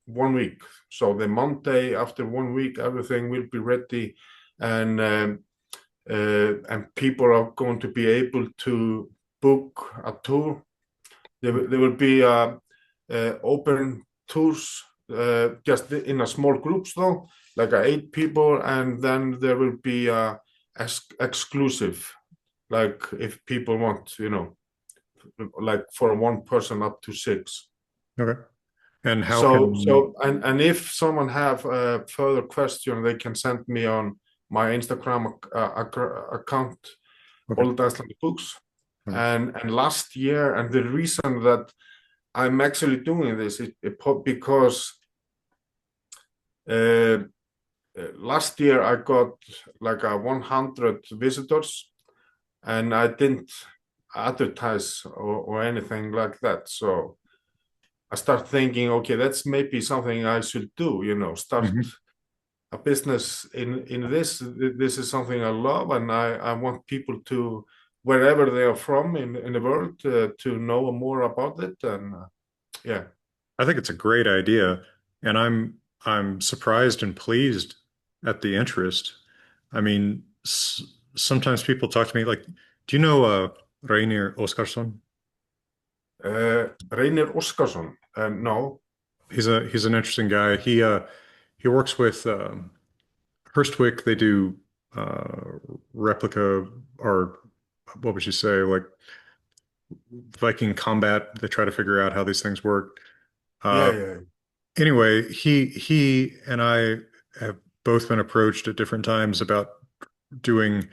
1 week. So the Monday after 1 week, everything will be ready. And and people are going to be able to book a tour. There will be open tours, just in a small groups though, like 8 people, and then there will be exclusive, like if people want, like for one person up to 6. Okay. And how So, can, so and if someone have a further question, they can send me on my Instagram account, okay. Old Icelandic Books. Okay. And last year, and the reason that I'm actually doing this because uh, last year I got like a 100 visitors, and I didn't advertise or anything like that. So I start thinking, okay, that's maybe something I should do. Start Mhm. a business in this. This is something I love, and I want people to, wherever they are from in the world, to know more about it. And yeah, I think it's a great idea, and I'm surprised and pleased at the interest. I mean, sometimes people talk to me like, "Do you know Reynir Óskarsson?" Reynir Óskarsson. No, He's an interesting guy. He works with Hurstwick. They do replica, or what would you say, like Viking combat. They try to figure out how these things work. yeah, Uh, yeah, anyway, he and I have both been approached at different times about doing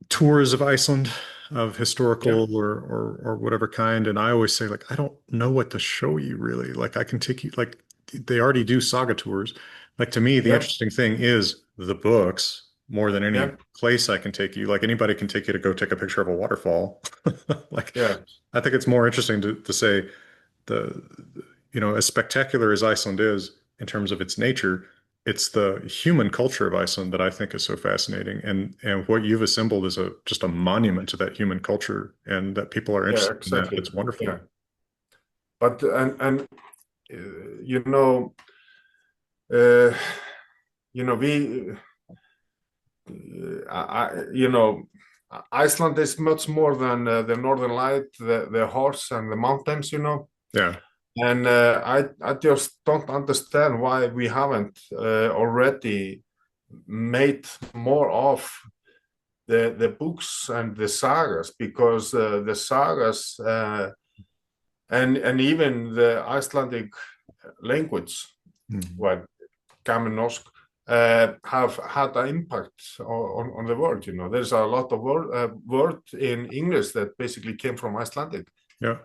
tours of Iceland, of yeah, historical or whatever kind. And I always say, like, I don't know what to show you really. Like I can take you, like they already do saga tours. Like to me, the yeah, interesting thing is the books more than any yeah, place I can take you. Like anybody can take you to go take a picture of a waterfall. Like yeah, I think it's more interesting to say the, as spectacular as Iceland is in terms of its nature, it's the human culture of Iceland that I think is so fascinating. And what you've assembled is a just a monument to that human culture and that people are yeah, interested in that. exactly. It's wonderful. Yeah, but you know, uh, we, Iceland is much more than the Northern Light, the horse and the mountains. Yeah. And I just don't understand why we haven't already made more of the books and the sagas, because the sagas and even the Icelandic language, Mhm. well, Gamalnorsk, have had an impact on the world. There's a lot of word in English that basically came from Icelandic. Yeah.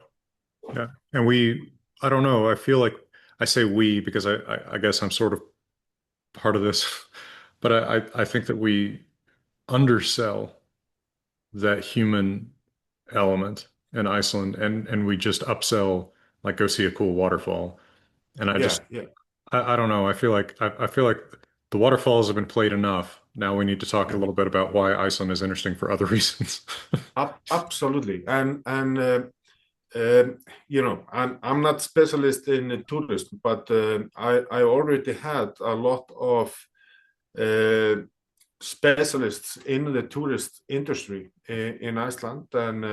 Yeah. And I don't know. I feel like I say we because I guess I'm sort of part of this, but I think that we undersell that human element in Iceland and we just upsell like go see a cool waterfall. And Yeah, yeah, I don't know. I feel like the waterfalls have been played enough. Now we need to talk a yeah. little bit about why Iceland is interesting for other reasons. Absolutely. And I'm not specialist in tourism, but I already had a lot of uh, specialists in the tourist industry in Iceland, and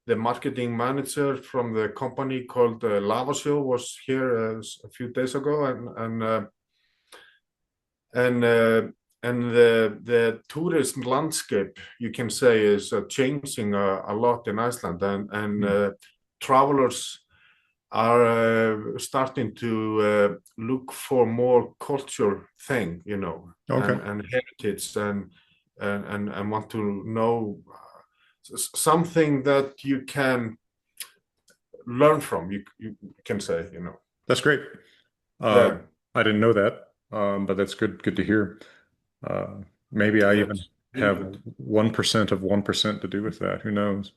the marketing manager from the company called Lavasjó was here a few days ago, and the tourism landscape, you can say, is changing a lot in Iceland, and Hmm. travelers are starting to look for more culture thing, Okay. and heritage, and want to know something that you can learn from. You can say, That's great. Uh, yeah, I didn't know that, but that's good to hear. Maybe I even that's really have good. 1% of 1% to do with that. Who knows?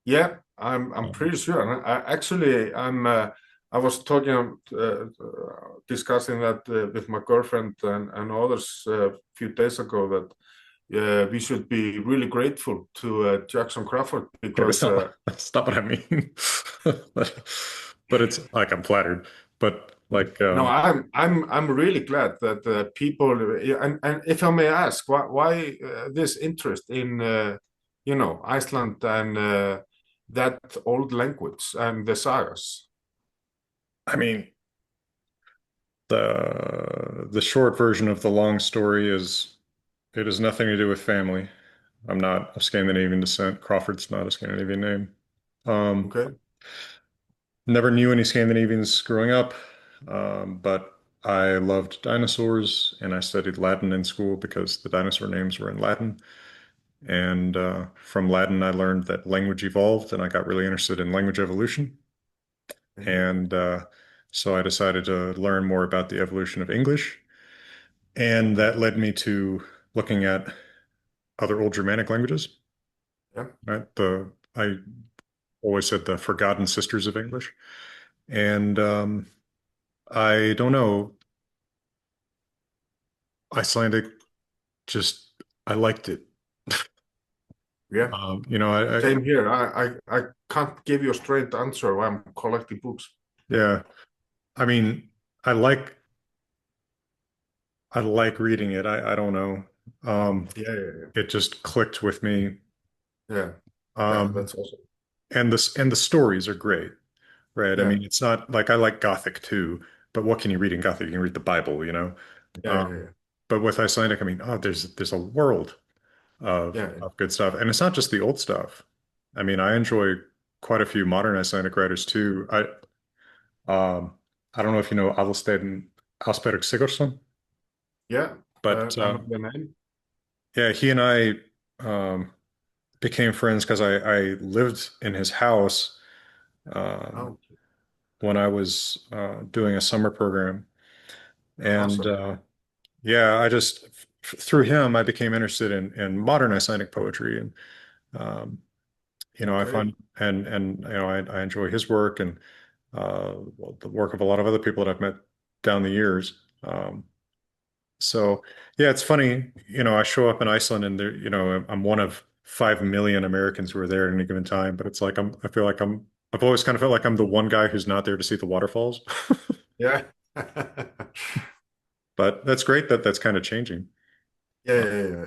Yeah, I'm Um, pretty sure. And actually, I was talking, discussing that with my girlfriend and others a few days ago, that we should be really grateful to Jackson Crawford, okay, because that's not what I mean. But, but it's like I'm flattered. But like, no, I'm really glad that people, and if I may ask, why this interest in Iceland and that old language and the sagas? I mean, the short version of the long story is it has nothing to do with family. I'm not of Scandinavian descent. Crawford's not a Scandinavian name. Um, Okay. Never knew any Scandinavians growing up, but I loved dinosaurs and I studied Latin in school because the dinosaur names were in Latin. And from Latin, I learned that language evolved and I got really interested in language evolution. And so I decided to learn more about the evolution of English. And that led me to looking at other old Germanic languages, Yeah, right? I always said the forgotten sisters of English. And I don't know, Icelandic just I liked it. yeah. I Same here. I can't give you a straight answer. I'm collecting books. yeah. I mean, I like I like reading it. I don't know. Um, Yeah, yeah, it just clicked with me. yeah, yeah. Um, That's awesome. and the stories are great, right? I Yeah, mean, it's not like I like Gothic too, but what can you read in Gothic? You can read the Bible, you know. yeah, yeah, Um, but with Icelandic, I mean, oh, there's a world yeah, yeah. of good stuff, and it's not just the old stuff. I mean, I enjoy quite a few modern Icelandic writers too. Um, I don't know if you know Aðalsteinn Ásberg Sigurðsson, Yeah. but I know the name. yeah, he and I um, became friends because I lived in his house um, Oh, when I was doing a summer program, and awesome. yeah, I just through him I became interested in modern Icelandic poetry, and um, I Okay. find and I enjoy his work and well, the work of a lot of other people that I've met down the years. So yeah, it's funny, I show up in Iceland and there, I'm one of 5 million Americans who are there at any given time, but it's like I feel like I've always kind of felt like I'm the one guy who's not there to see the waterfalls. Yeah. But that's great that that's kind of changing. Yeah, Uh, yeah, yeah.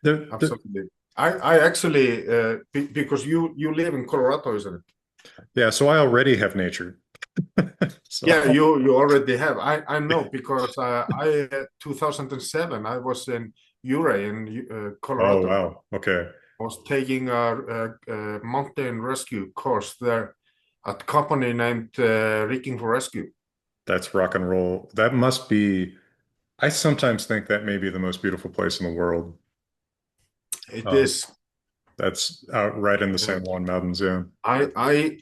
the Absolutely. I actually because you live in Colorado, isn't it? yeah, so I already have nature. Yeah, So, you already have. I know because 2007 I was in Uray in oh Colorado. wow. Okay. I was taking a mountain rescue course there at a company named Reeking for Rescue. That's rock and roll. That must be, I sometimes think that may be the most beautiful place in the world. It Um, is. that's out right in the uh, San Juan Mountains, yeah. I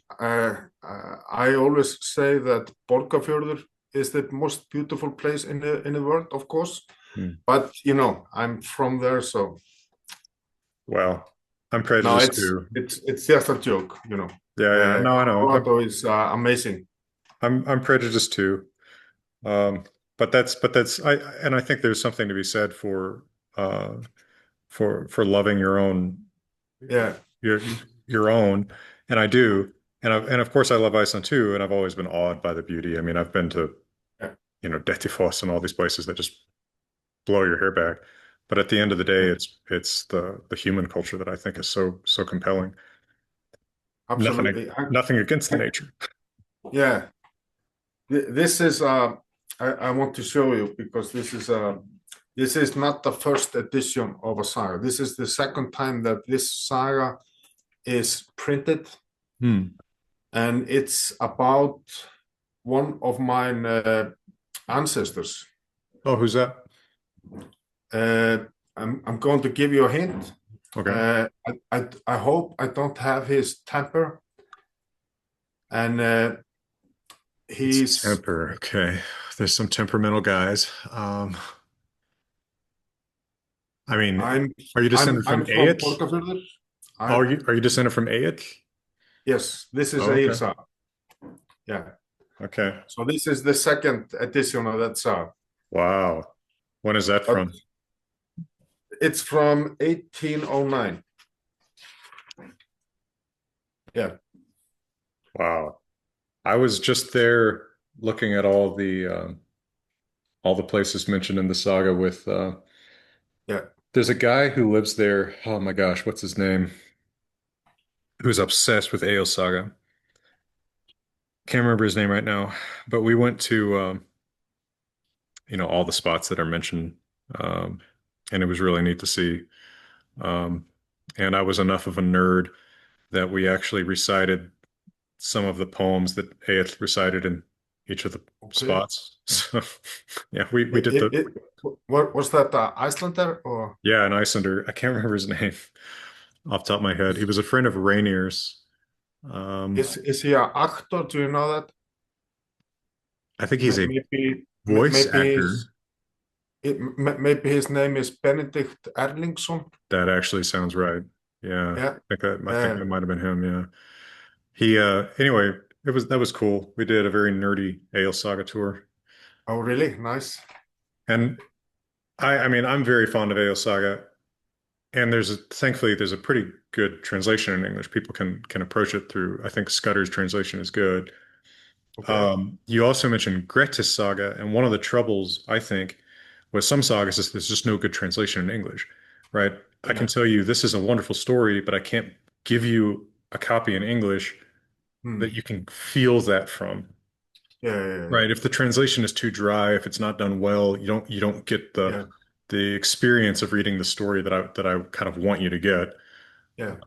always say that Borgarfjörður is the most beautiful place in the world, of course. Hmm. But I'm from there, so Well, I'm no, prejudiced it's too. it's it's just a joke. Yeah, yeah. No, I know. Colorado is amazing. I'm prejudiced too. Um, but that's I think there's something to be said uh for loving Yeah, your your own, and I do. And of course I love Iceland too, and I've always been awed by the beauty. I mean, I've been to, yeah, Dettifoss and all these places that just blow your hair back. But at the end of the day, yeah, it's the human culture that I think is so compelling. Nothing absolutely. nothing against the I- nature. yeah, this is I want to show you because this is not the first edition of a saga. This is the second time that this saga is printed, Hmm. and it's about one of mine ancestors. Oh, who's that? Uh, I'm going to give you a hint. Okay. I hope I don't have his temper, and It's he's temper. Okay. There's some temperamental guys. I mean, I'm are you I'm descended from I'm from Eyþór? Borgarfjörður. Oh, I are you descended from Eyþór? Yes, this is Oh, okay. Egil's. Yeah. Okay. So this is the second edition of that saga, Wow. When is that but from? it's from 1809. Yeah. Wow. I was just there looking at all the places mentioned in the saga with Yeah. there's a guy who lives there. Oh my gosh, what's his name? Who's obsessed with Eyjólfs Saga. Can't remember his name right now, but we went to all the spots that are mentioned, um, and it was really neat to see. Um, and I was enough of a nerd that we actually recited some of the poems that Eyjólf recited in each of the Okay. spots. So yeah, we did the What was that, Icelander or? yeah, an Icelander. I can't remember his name off the top of my head. He was a friend of Rainier's. Is he an actor? Do you know that? I think he's a Maybe voice maybe actor. maybe his name is Benedict Erlingsson. That actually sounds right. Yeah, Yeah. I think that might have been him. Yeah. He anyway, that was cool. We did a very nerdy Ale Saga tour. Oh, really? Nice. And I mean, I'm very fond of Ale Saga, and thankfully there's a pretty good translation in English. People can approach it through, I think Scudder's translation is good. Okay. You also mentioned Grettis Saga, and one of the troubles, I think, with some sagas is there's just no good translation in English, right? I can Yeah. tell you this is a wonderful story, but I can't give you a copy in English that Hmm. you can feel that from. Yeah, yeah, Right. If the translation is too dry, if it's not done well, you don't get yeah, the experience of reading the story that I kind of want you to get. yeah.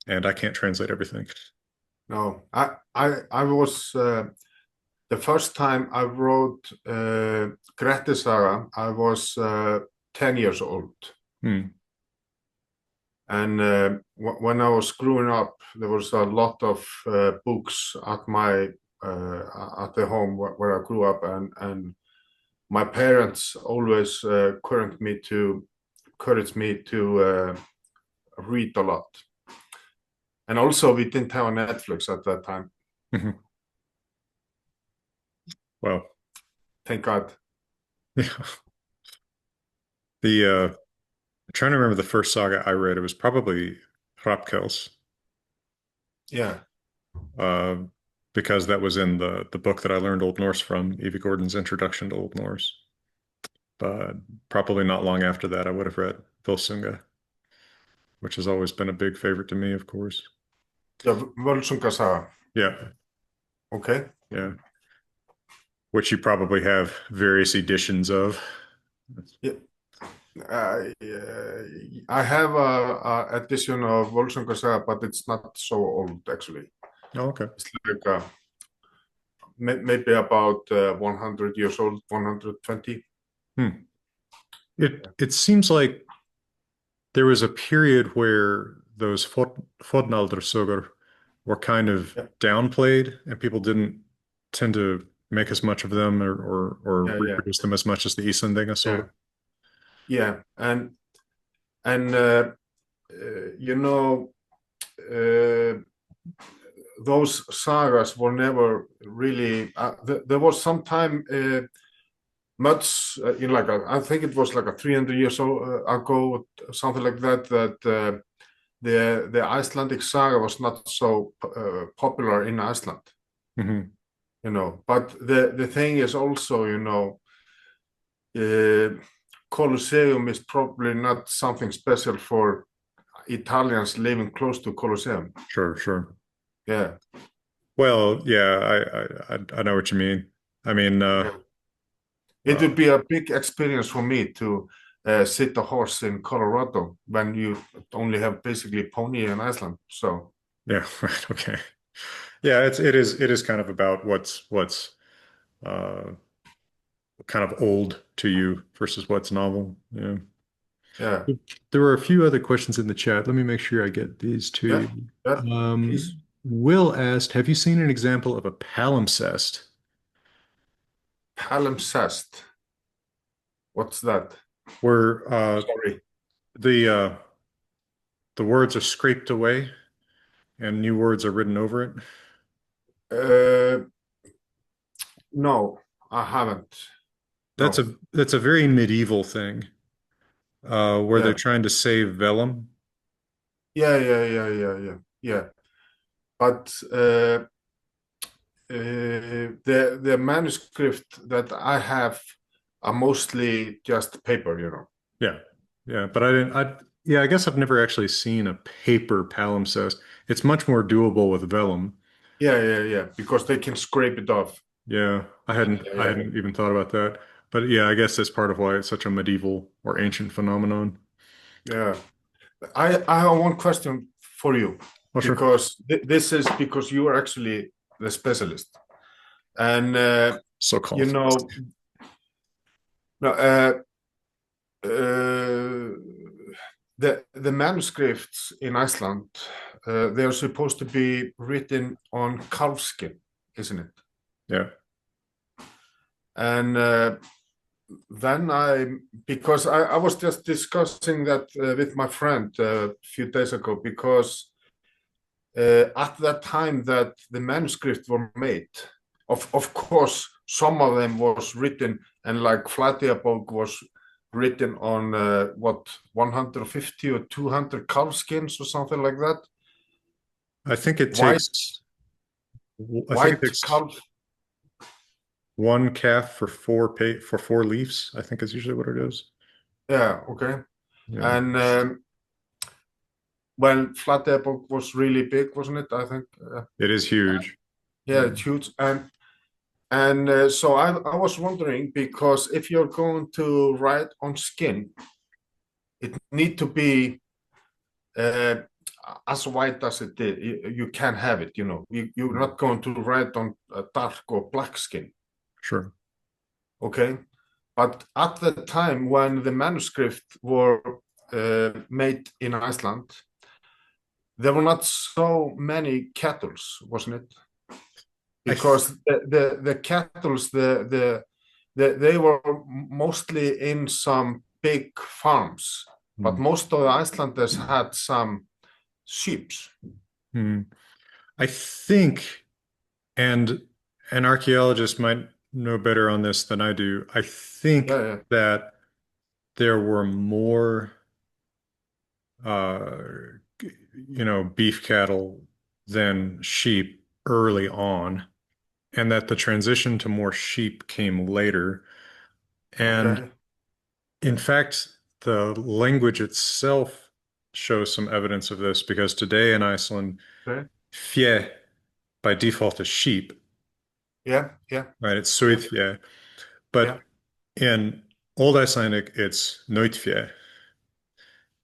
And I can't translate everything. No, I was the first time I wrote Grettis Saga, I was 10 years old. Hmm. And when I was growing up, there was a lot of books at my at the home where I grew up, and my parents always encouraged me to read a lot. And also, we didn't have a Netflix at that time. Mhm. Well, Thank God. yeah. I'm trying to remember the first saga I read. It was probably Hrapkels, Yeah, uh, because that was in the book that I learned Old Norse from, Evie Gordon's Introduction to Old Norse. But probably not long after that, I would have read Volsunga, which has always been a big favorite to me, of course. yeah, Völsunga Saga. Yeah, Okay. yeah. Which you probably have various editions of. Yeah. I have a edition of Völsunga Saga, but it's not so old actually. Oh, okay. It's like maybe about 100 years old, 120. Hmm. It seems like there was a period where those Fornaldarsögur were kind of Yeah, downplayed, and people didn't tend to make as much of them or yeah, yeah, reproduce them as much as the Icelandic sort yeah, of. yeah. And you know, uh, those sagas were never really. There was some time much in like I think it was like a 300 years ago, something like that. The Icelandic saga was not so popular in Iceland, Hmm. you know. But the thing is also, you know, uh, Colosseum is probably not something special for Italians living close to Colosseum. Sure, sure. Yeah, Well, yeah, I know what you mean. I mean, yeah. It uh, would be a big experience for me to sit a horse in Colorado when you only have basically pony in Iceland. So yeah, right, okay. Yeah, it is kind of about what's uh kind of old to you versus what's novel. Yeah. yeah, There were a few other questions in the chat. Let me make sure I get these to yeah, you. yeah. Please. Will asked, have you seen an example of a palimpsest Palimpsest. What's that? where Sorry. the the words are scraped away and new words are written over it? Uh, no, I haven't. No. That's a very medieval thing, where they're Yeah. trying to save vellum. Yeah. Yeah. But the manuscript that I have are mostly just paper, you know. Yeah. Yeah, but I didn't yeah, I guess I've never actually seen a paper palimpsest. It's much more doable with vellum. Yeah. Because they can scrape it off. Yeah, I Yeah. hadn't even thought about that. But yeah, I guess that's part of why it's such a medieval or ancient phenomenon. Yeah. I have one question for you Oh, sure. because this is because you are actually the specialist. And So you called. know, no, uh, the manuscripts in Iceland they're supposed to be written on calfskin, isn't it? Yeah. And then because I was just discussing that with my friend a few days ago, because at that time that the manuscripts were made, of course, some of them was written, and like Flateyjarbók was written on 150 or 200 calfskins or something like that. I think it White, takes I think it white takes calf. one calf for for four leaves, I think is usually what it is. Yeah, okay. Yeah. And well, Flateyjarbók was really big, wasn't it? I think. It is huge. Yeah, it's huge. And so I was wondering, because if you're going to write on skin, it need to be uh, as white as it is. You can have it, you know. You're not going to write on dark or black skin, Sure. okay? But at the time when the manuscripts were made in Iceland, there were not so many kettles, wasn't it? I th Because the kettles, they were mostly in some big farms, but hmm. most of the Icelanders had some sheep. Hmm. I think, and an archaeologist might know better on this than I do. I think Yeah, that there were more, uh, beef cattle than sheep early on, and that the transition to more sheep came later. And okay, in fact, the language itself shows some evidence of this because today in Iceland, okay, fé by default is sheep, yeah, yeah, right? It's yeah, sauðfé. yeah. But in Old Icelandic, it's nautfé.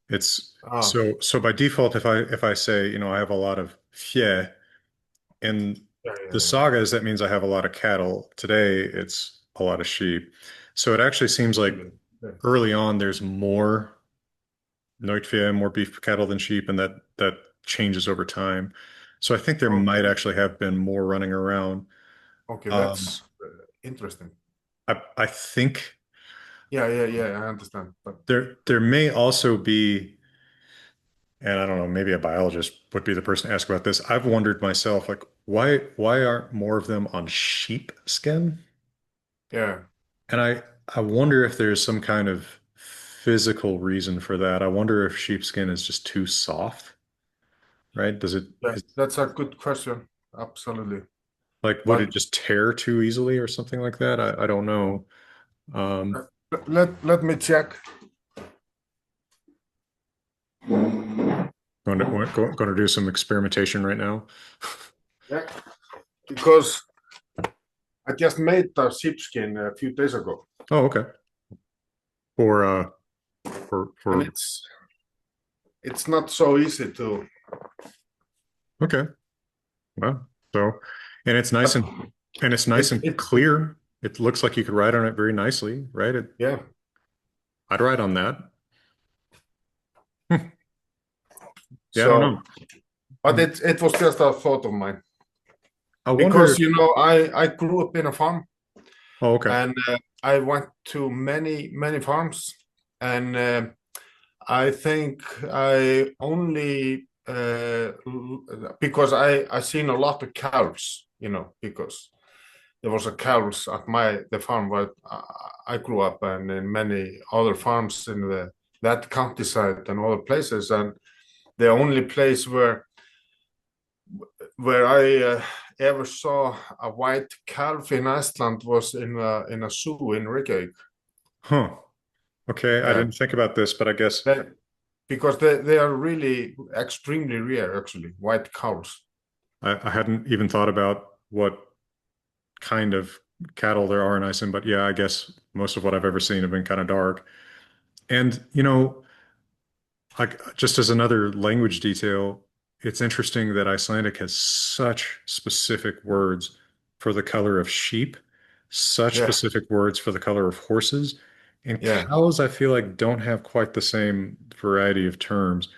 It's Ah, so by default, if I say, I have a lot of fé in yeah, the yeah, yeah. sagas, that means I have a lot of cattle. Today, it's a lot of sheep. So it actually seems like Really, yeah. early on there's more nautfé, more beef cattle than sheep, and that changes over time. So I think there might Okay, actually have been more running around. okay, Um, that's interesting. I think Yeah, yeah, yeah. I understand, but there may also be, and I don't know, maybe a biologist would be the person to ask about this. I've wondered myself, like, why aren't more of them on sheep skin? yeah, And I wonder if there's some kind of physical reason for that. I wonder if sheepskin is just too soft, right? yeah. That's a good question. Absolutely. Like, would it But just tear too easily or something like that? I don't know. Um, let me check. going to do some experimentation right now. Yeah, because I just made the sheepskin a few days ago, Oh, okay. For and for it's not so easy to. okay. Well, so and it's nice But and it's nice and it clear. It looks like you could write on it very nicely, right? yeah. I'd write on that. Yeah, I don't So, know. but Hmm. it was just a thought of mine, I wonder because if, I grew up in a farm, oh, okay. and I went to many farms, and I think I only because I seen a lot of cows, because there was a cows at the farm where I grew up, and in many other farms in that countryside and other places, and the only place where I ever saw a white calf in Iceland was in a zoo in Reykjavik. Huh. Okay, I Uh, didn't think about this, but I guess they, because they are really extremely rare, actually, white cows. I hadn't even thought about what kind of cattle there are in Iceland, but yeah, I guess most of what I've ever seen have been kind of dark. And, like just as another language detail, it's interesting that Icelandic has such specific words for the color of sheep, such Yeah, specific words for the color of horses. And yeah, cows, I feel like, don't have quite the same variety of terms.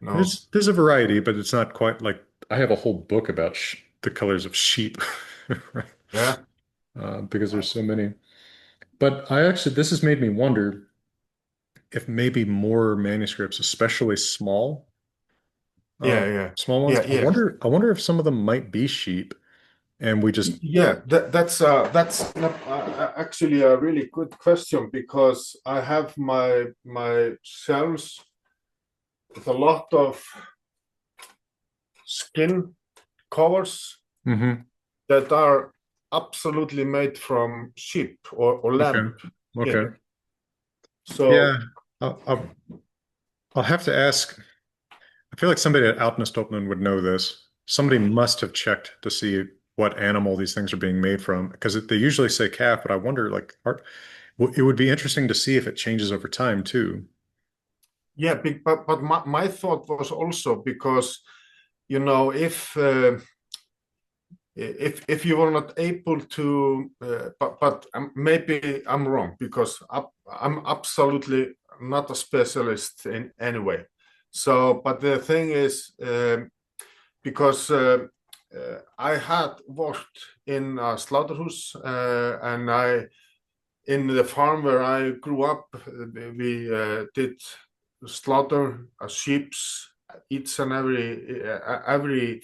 no. There's a variety, but it's not quite like I have a whole book about sh the colors of sheep, right? Yeah, Because there's so many. But this has made me wonder if maybe more manuscripts, especially uh, yeah, yeah, small ones, yeah, yeah. I wonder if some of them might be sheep, and we just, Yeah, that's actually a really good question because I have my shelves with a lot of skin covers hmm that are absolutely made from sheep or okay, lamb okay, skin. So yeah. I'll I'll have to ask. I feel like somebody at Alpnastolpen would know this. Somebody must have checked to see what animal these things are being made from, because they usually say calf, but I wonder, it would be interesting to see if it changes over time too. yeah, but my thought was also because if you were not able to, but maybe I'm wrong because I'm absolutely not a specialist in any way. So, but the thing is, because I had worked in a slaughterhouse, and in the farm where I grew up, we did slaughter sheep's each and every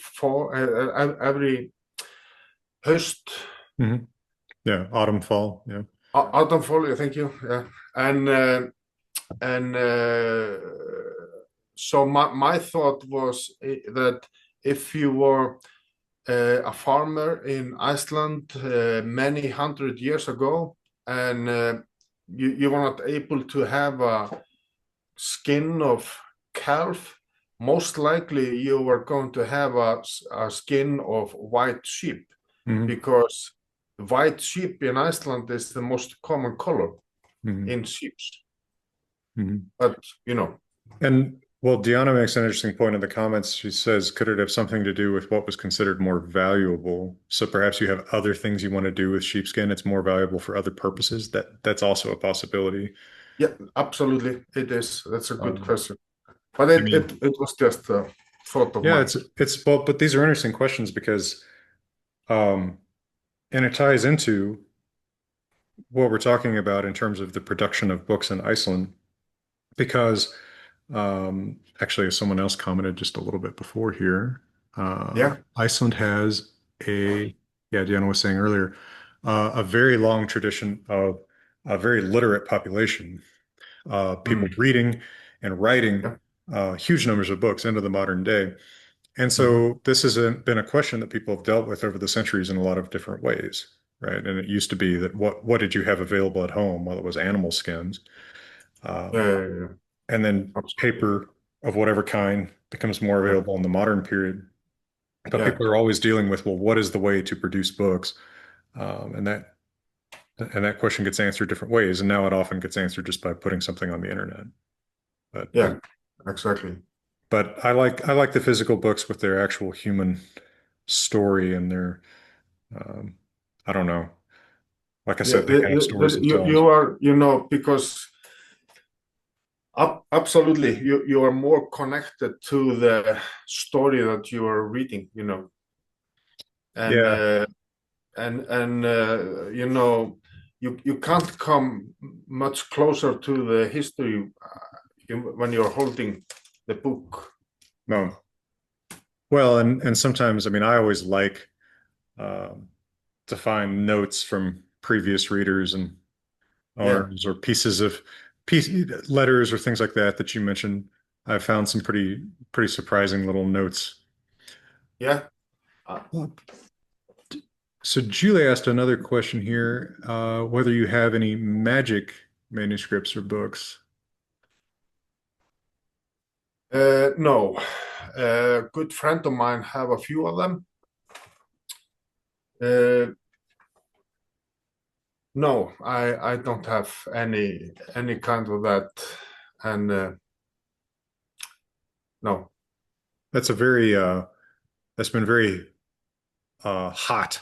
höst, hmm Yeah, autumn, fall. Yeah. autumn, fall. Thank you. Yeah, and and so my thought was that if you were a farmer in Iceland many hundred years ago, and you were not able to have a skin of calf, most likely you were going to have a skin of white sheep hmm because white sheep in Iceland is the most common color hmm in sheep. hmm But you know, And well, Deanna makes an interesting point in the comments. She says, could it have something to do with what was considered more valuable? So perhaps you have other things you want to do with sheepskin. It's more valuable for other purposes. That's also a possibility. yeah, absolutely, it is. That's a good Um, question. But I it mean, it, it was just a thought of yeah, mine. it's well, but these are interesting questions because um, and it ties into what we're talking about in terms of the production of books in Iceland. Because actually, as someone else commented just a little bit before here, Yeah. Iceland has yeah, Deanna was saying earlier, a very long tradition of a very literate population, people Mm. reading and writing Yeah. huge numbers of books into the modern day. And Mhm. so this has been a question that people have dealt with over the centuries in a lot of different ways, right? And it used to be that what did you have available at home? Well, it was animal skins. Yeah, Um, yeah, yeah. and then Absolutely. paper of whatever kind becomes more Yeah. available in the modern period. But Yeah. people are always dealing with, well, what is the way to produce books? And that question gets answered different ways. And now it often gets answered just by putting something on the internet. But Yeah. Exactly. I like the physical books with their actual human story and their um, I don't know. Like I Yeah. said, they can have stories themselves. You are, because absolutely you are more connected to the story that you are reading, and Yeah. uh, and you can't come much closer to the history when you're holding the book. No. Well, and sometimes, I mean, I always like um, to find notes from previous readers and Yeah. owners or piece letters or things like that that you mentioned. I found some pretty surprising little notes. Yeah. Uh, So Julie asked another question here, whether you have any magic manuscripts or books. no, a good friend of mine have a few of them. Uh, no, I don't have any kind of that, and no. That's a very that's been very hot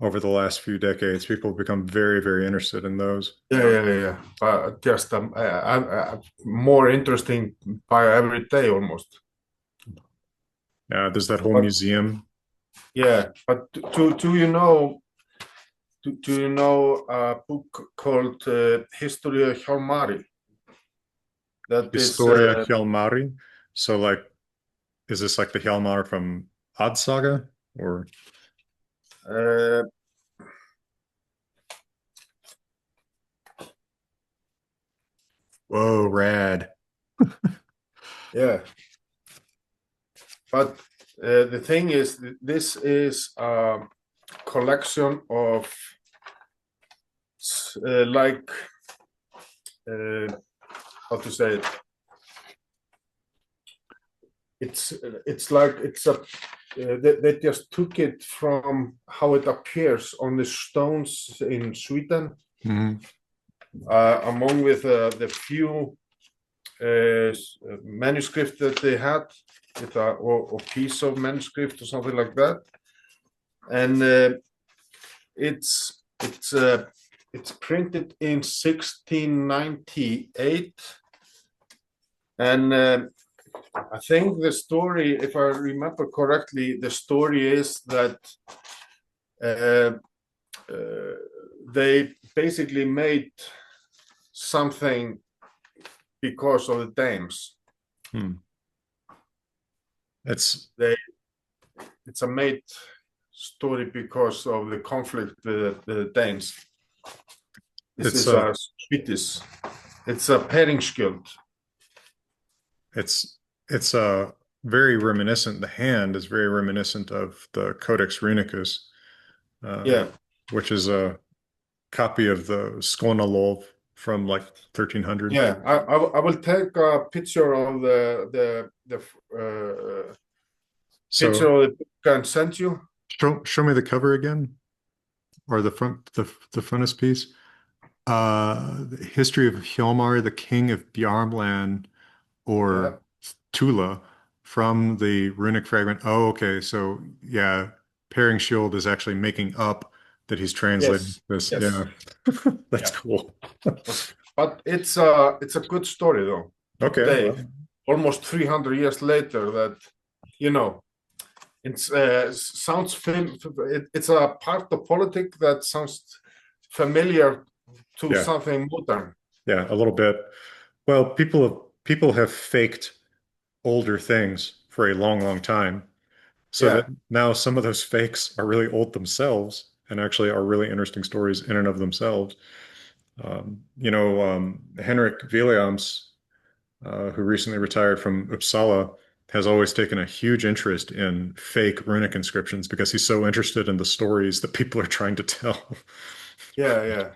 over the last few decades. People have become very interested in those. Yeah, yeah, yeah, yeah. But just I'm more interesting by every day almost. There's that whole But museum. yeah, but do you know do you know a book called History Hjálmari? That is Historia Hjálmari. So like, is this like the Hjálmar from Odd Saga or? uh, Whoa, rad. yeah. But the thing is, this is a collection of like uh, how to say it. It's like it's a they just took it from how it appears on the stones in Sweden, Mhm. among with the few manuscript that they had, with or piece of manuscript or something like that, and it's it's printed in 1698, and I think the story, if I remember correctly, the story is that uh, uh, they basically made something because of the Danes. Hmm. It's They it's a made story because of the conflict with the Danes. This it's is a Swedish. It's a Peringsskjöld. it's it's very reminiscent. The hand is very reminiscent of the Codex Runicus, uh, Yeah, which is a copy of the Skånelov from like 1300. yeah. I will take a picture of the picture So of the book and send you. show me the cover again, or the frontispiece. The history of Hjalmar, the King of Bjarmland, Yeah. or Tula, from the runic fragment. Oh, okay. So yeah, Pairing Shield is actually making up that he's translating Yes. this. Yes. Yeah, that's Yeah. cool. But it's a good story though. Okay, Today, well, almost 300 years later, that you know it's sounds it's a part of politics that sounds familiar to yeah, something modern. yeah, a little bit. Well, people have faked older things for a long, long time, so that Yeah. now some of those fakes are really old themselves and actually are really interesting stories in and of themselves. Henrik Williams, who recently retired from Uppsala, has always taken a huge interest in fake runic inscriptions because he's so interested in the stories that people are trying to tell. Yeah. Yeah.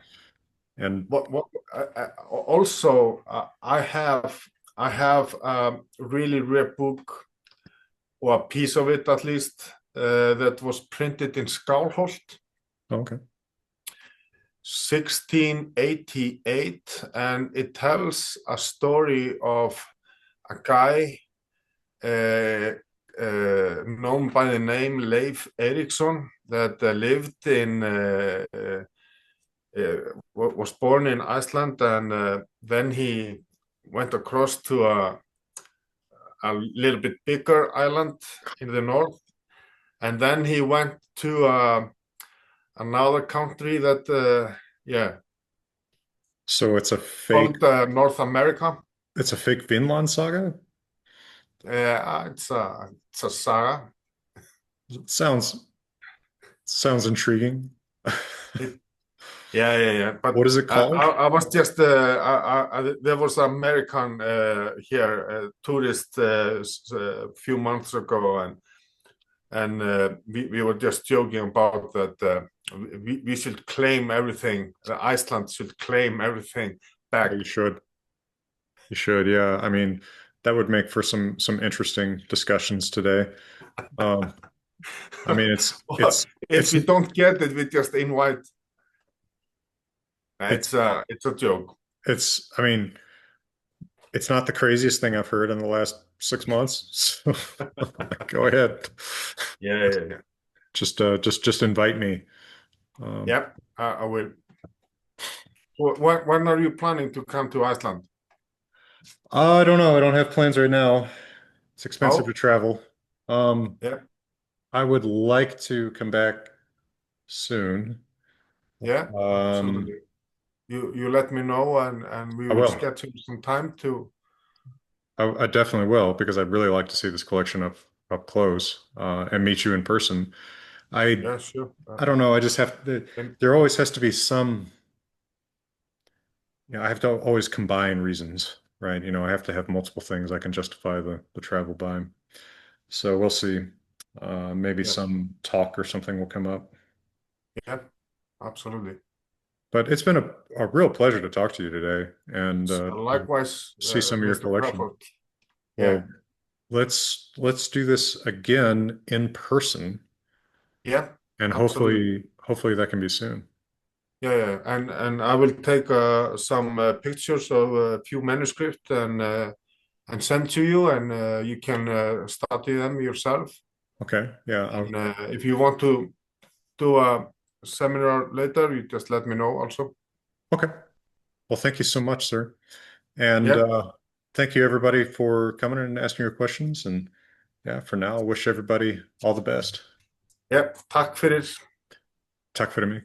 And What also I have a really rare book, or a piece of it at least, that was printed in Skálholt, okay, 1688, and it tells a story of a guy known by the name Leif Eriksson, that lived in was born in Iceland, and then he went across to a little bit bigger island in the north, and then he went to another country that yeah, so called North America. it's a fake Vinland saga. It's a saga. It sounds intriguing. It, yeah, yeah, yeah. But What is it called? I was just there was an American here, tourist, a few months ago, and we were just joking about that. We should claim everything. Iceland should claim everything Oh, back. you should. You should. Yeah. I mean, that would make for some interesting discussions today. Um, I mean, If it's we don't get it, we just invite. it's It's a joke. I mean, it's not the craziest thing I've heard in the last 6 months. So go ahead. Yeah, yeah, yeah. Just invite me. Um, Yep, I will. When are you planning to come to Iceland? I don't know. I don't have plans right now. It's expensive to Oh, travel. Yeah, I would like to come back soon. yeah, Um, absolutely. You let me know, and we I will will. schedule some time to. I definitely will because I'd really like to see this collection up close and meet you in person. I Yeah, sure. I don't know. I just have And there always has to be some, I have to always combine reasons, right? I have to have multiple things I can justify the travel by. So we'll see. Maybe yes, some talk or something will come up. yeah, absolutely. But it's been a real pleasure to talk to you today and Likewise, see some of your Mr. collection. Crawford. Yeah, Well, let's do this again in person, yeah, and absolutely. hopefully that can be soon. Yeah, yeah. And I will take some pictures of a few manuscripts and send to you, and you can study them yourself. Okay. Yeah. And if you want to do a seminar later, you just let me know also. Okay. Well, thank you so much, sir. And Yeah, thank you everybody for coming and asking your questions. And yeah, for now, I wish everybody all the best. yeah. Takk fyrir. Takk for me.